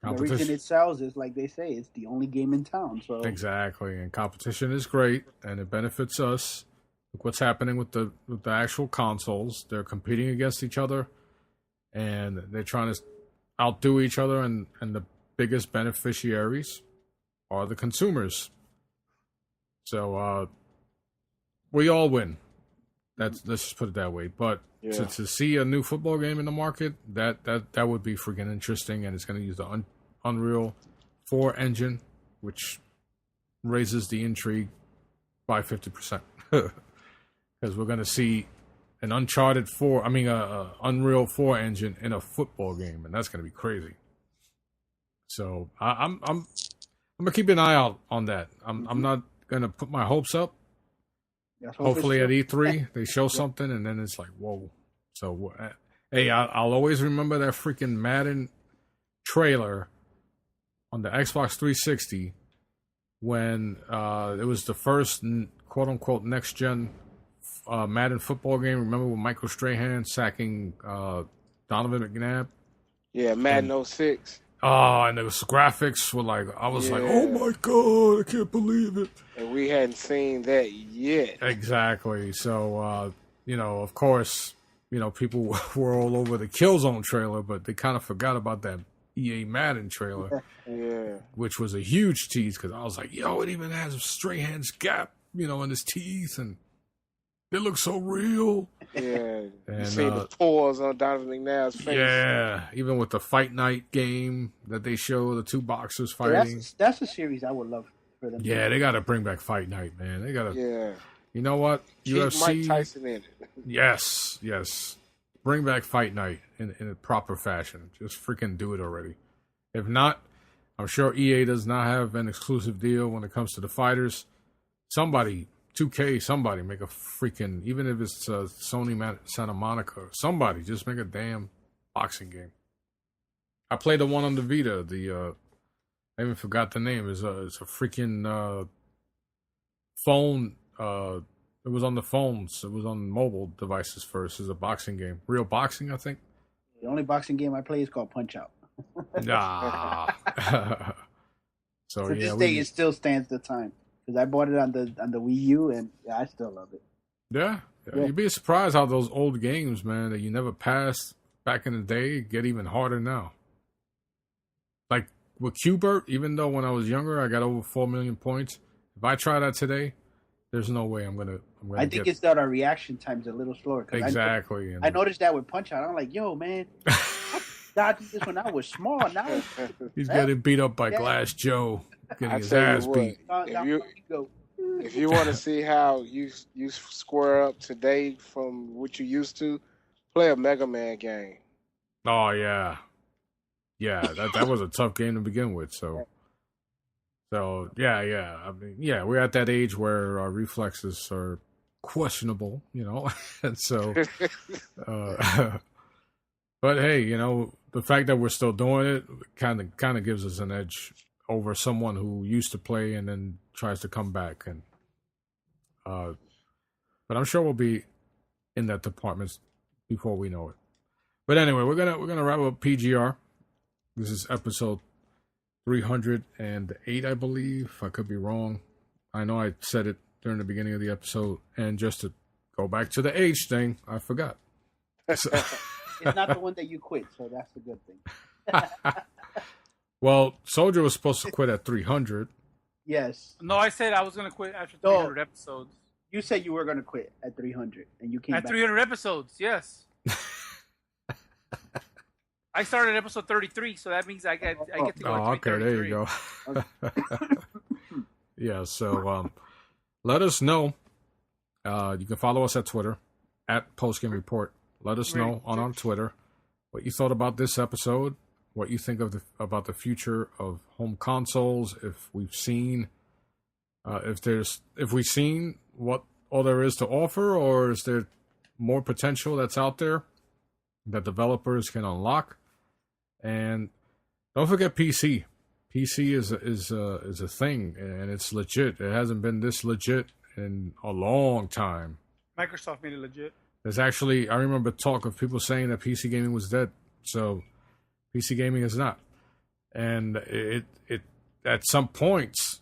The reason it sells is, like they say, it's the only game in town. So exactly, and competition is great, and it benefits us. Look what's happening with the actual consoles. They're competing against each other, and they're trying to outdo each other, and the biggest beneficiaries are the consumers. So we all win. Let's just put it that way. But to see a new football game in the market, that would be freaking interesting, and it's going to use the Unreal 4 engine, which raises the intrigue by 50%. Because we're going to see an Uncharted 4, Unreal 4 engine in a football game, and that's going to be crazy. So I'm gonna keep an eye out on that. I'm not gonna put my hopes up. Hopefully at E3 they show something, and then it's like, whoa. So hey, I'll always remember that freaking Madden trailer on the Xbox 360 when it was the first quote unquote next gen Madden football game. Remember with Michael Strahan sacking Donovan McNabb? Yeah, Madden 06. Oh, and the graphics were like, I was like, oh my God, I can't believe it. And we hadn't seen that yet. Exactly. So, of course, people were all over the Killzone trailer, but they kind of forgot about that EA Madden trailer, Yeah. which was a huge tease because I was like, yo, it even has a Strahan's gap, in his teeth, and it looks so real. Yeah. You And, see the pores on Donovan McNabb's face. Yeah, even with the Fight Night game that they show, the two boxers fighting. That's a series I would love for them. Yeah, they got to bring back Fight Night, man. They got to. Yeah. You know what? Keep UFC. Mike Tyson in it. Yes. Bring back Fight Night in a proper fashion. Just freaking do it already. If not, I'm sure EA does not have an exclusive deal when it comes to the fighters. Somebody, 2K, somebody make a freaking, even if it's Sony Santa Monica, somebody just make a damn boxing game. I played the one on the Vita. I even forgot the name. It's a freaking phone. It was on the phones. It was on mobile devices first. It's a boxing game. Real Boxing, I think. The only boxing game I play is called Punch Out. Nah. So To this day, it still stands the time because I bought it on the Wii U, and I still love it. Yeah. You'd be surprised how those old games, man, that you never passed back in the day, get even harder now. Like with Qbert, even though when I was younger I got over 4 million points, if I try that today, there's no way I'm gonna. I think it's that our reaction time's a little slower. Exactly. I noticed that with Punch Out. I'm like, yo, man, I did this when I was small. Now he's getting beat up by Glass Joe, getting his ass beat. If you want to see how you square up today from what you used to, play a Mega Man game. Oh yeah, that was a tough game to begin with. So yeah. I mean, yeah, we're at that age where our reflexes are questionable, and so. But hey, the fact that we're still doing it kind of gives us an edge over someone who used to play and then tries to come back. And but I'm sure we'll be in that department before we know it. But anyway, we're gonna wrap up PGR. This is episode 308, I believe. I could be wrong. I know I said it during the beginning of the episode, and just to go back to the age thing, I forgot. So, it's not the one that you quit, so that's a good thing. Well, Soldier was supposed to quit at 300. Yes. No, I said I was going to quit after 300 episodes. You said you were going to quit at 300, and you came at back. 300 episodes, yes. I started episode 33, so that means I get to go at 333. Okay, there you go. Yeah, so let us know. You can follow us at Twitter, at Postgame Report. Let us know on Twitter what you thought about this episode, what you think about the future of home consoles, if we've seen what all there is to offer, or is there more potential that's out there that developers can unlock. And don't forget PC. PC is a thing, and it's legit. It hasn't been this legit in a long time. Microsoft made it legit. There's actually, I remember talk of people saying that PC gaming was dead. So PC gaming is not. And it at some points,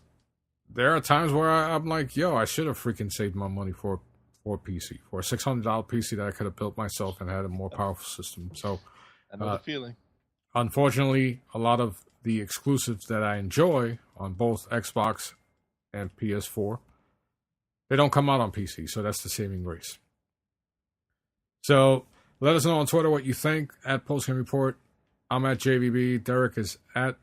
there are times where I'm like, yo, I should have freaking saved my money for a PC, for a $600 PC that I could have built myself and had a more powerful system. So I know the feeling. Unfortunately, a lot of the exclusives that I enjoy on both Xbox and PS4, they don't come out on PC. So that's the saving grace. So let us know on Twitter what you think at Postgame Report. I'm at JVB. Derek is at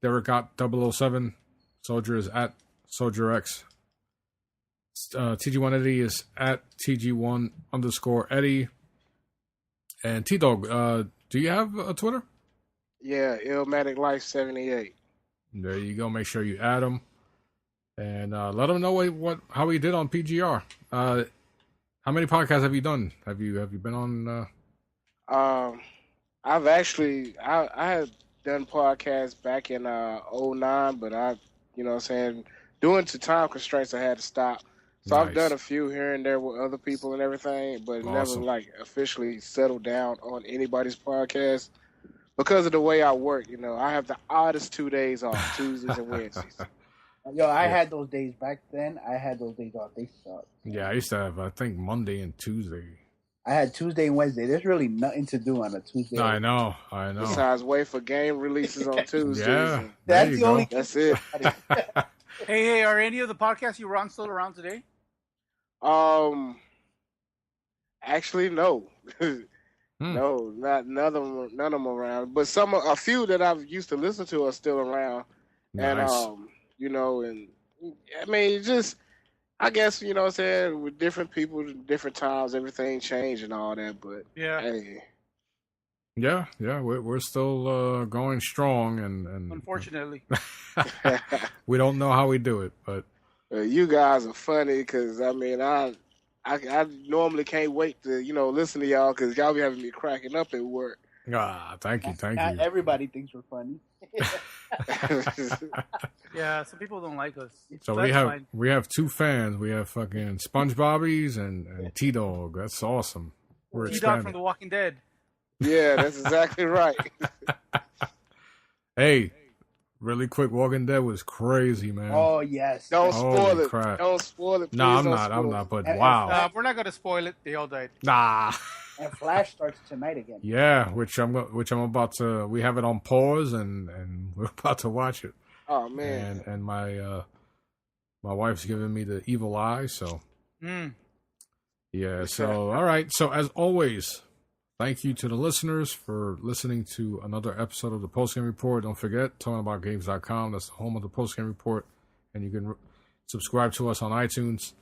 DerekGot007. Soldier is at SoldierX. TG1 Eddie is at TG1_Eddie. And T-Dog, do you have a Twitter? Yeah, Illmatic Life 78. There you go. Make sure you add him. And let him know how he did on PGR. How many podcasts have you done? Have you been on? I've actually I had done podcasts back in 2009, but due to time constraints, I had to stop. So Nice. I've done a few here and there with other people and everything, but Awesome. never officially settled down on anybody's podcast. because of the way I work, I have the oddest 2 days off, Tuesdays and Wednesdays. Yo, I had those days back then. I had those days off. They sucked. Yeah, I used to have, I think, Monday and Tuesday. I had Tuesday and Wednesday. There's really nothing to do on a Tuesday. I know. Besides, wait for game releases on Tuesdays. Yeah, That's the only. That's it. Hey, are any of the podcasts you were on still around today? Actually, no. No, none of them around. But a few that I've used to listen to are still around. Nice. And and I mean, just I guess what I'm saying, with different people, different times, everything changed and all that. But Yeah. hey, Yeah, we're still going strong, and Unfortunately. we don't know how we do it, but you guys are funny because I mean, I normally can't wait to listen to y'all because y'all be having me cracking up at work. thank you. Not everybody thinks we're funny. Yeah, some people don't like us. So that's fine. we have two fans. We have fucking SpongeBobbies and T-Dog. That's awesome. We're T-Dog expanding. from The Walking Dead. Yeah, that's exactly right. Hey, really quick, Walking Dead was crazy, man. Oh yes. Don't Holy spoil it. crap. Don't spoil it. Please No, I'm don't not. spoil I'm it. not. But And- wow. We're not gonna spoil it. They all died. Nah. And Flash starts tonight again. Yeah, which I'm about to. We have it on pause, and we're about to watch it. Oh man. And my wife's giving me the evil eye, so yeah. So all right. So as always, thank you to the listeners for listening to another episode of the Postgame Report. Don't forget, talkingaboutgames.com. That's the home of the Postgame Report, and you can subscribe to us on iTunes.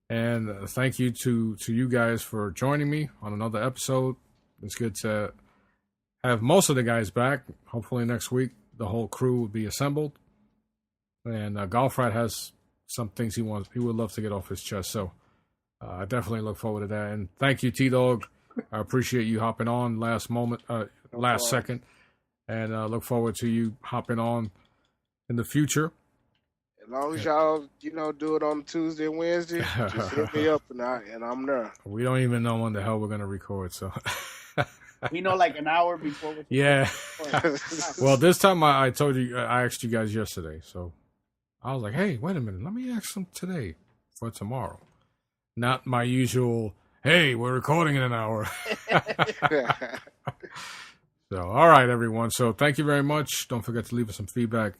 And thank you to you guys for joining me on another episode. It's good to have most of the guys back. Hopefully next week the whole crew will be assembled. And Golfrat has some things he would love to get off his chest. So I definitely look forward to that. And thank you, T-Dog. I appreciate you hopping on last second. And look forward to you hopping on in the future. As long as y'all, do it on Tuesday and Wednesday, just hit me up and I'm there. We don't even know when the hell we're going to record, so. We know like an hour before. Yeah. Well, this time I told you, I asked you guys yesterday, so I was like, hey, wait a minute, let me ask them today for tomorrow. Not my usual, hey, we're recording in an hour. So, all right, everyone. So thank you very much. Don't forget to leave us some feedback.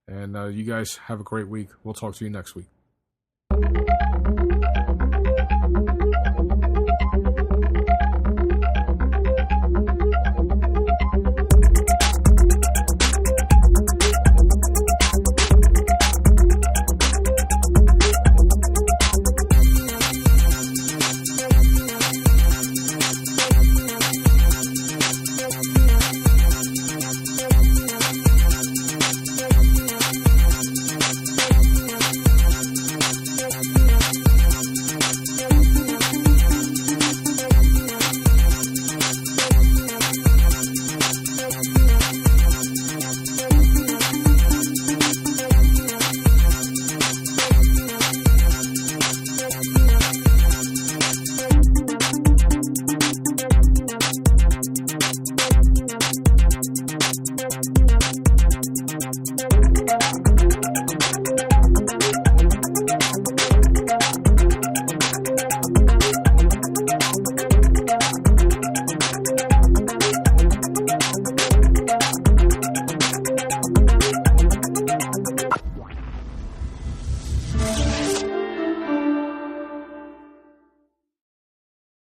And you guys have a great week. We'll talk to you next week.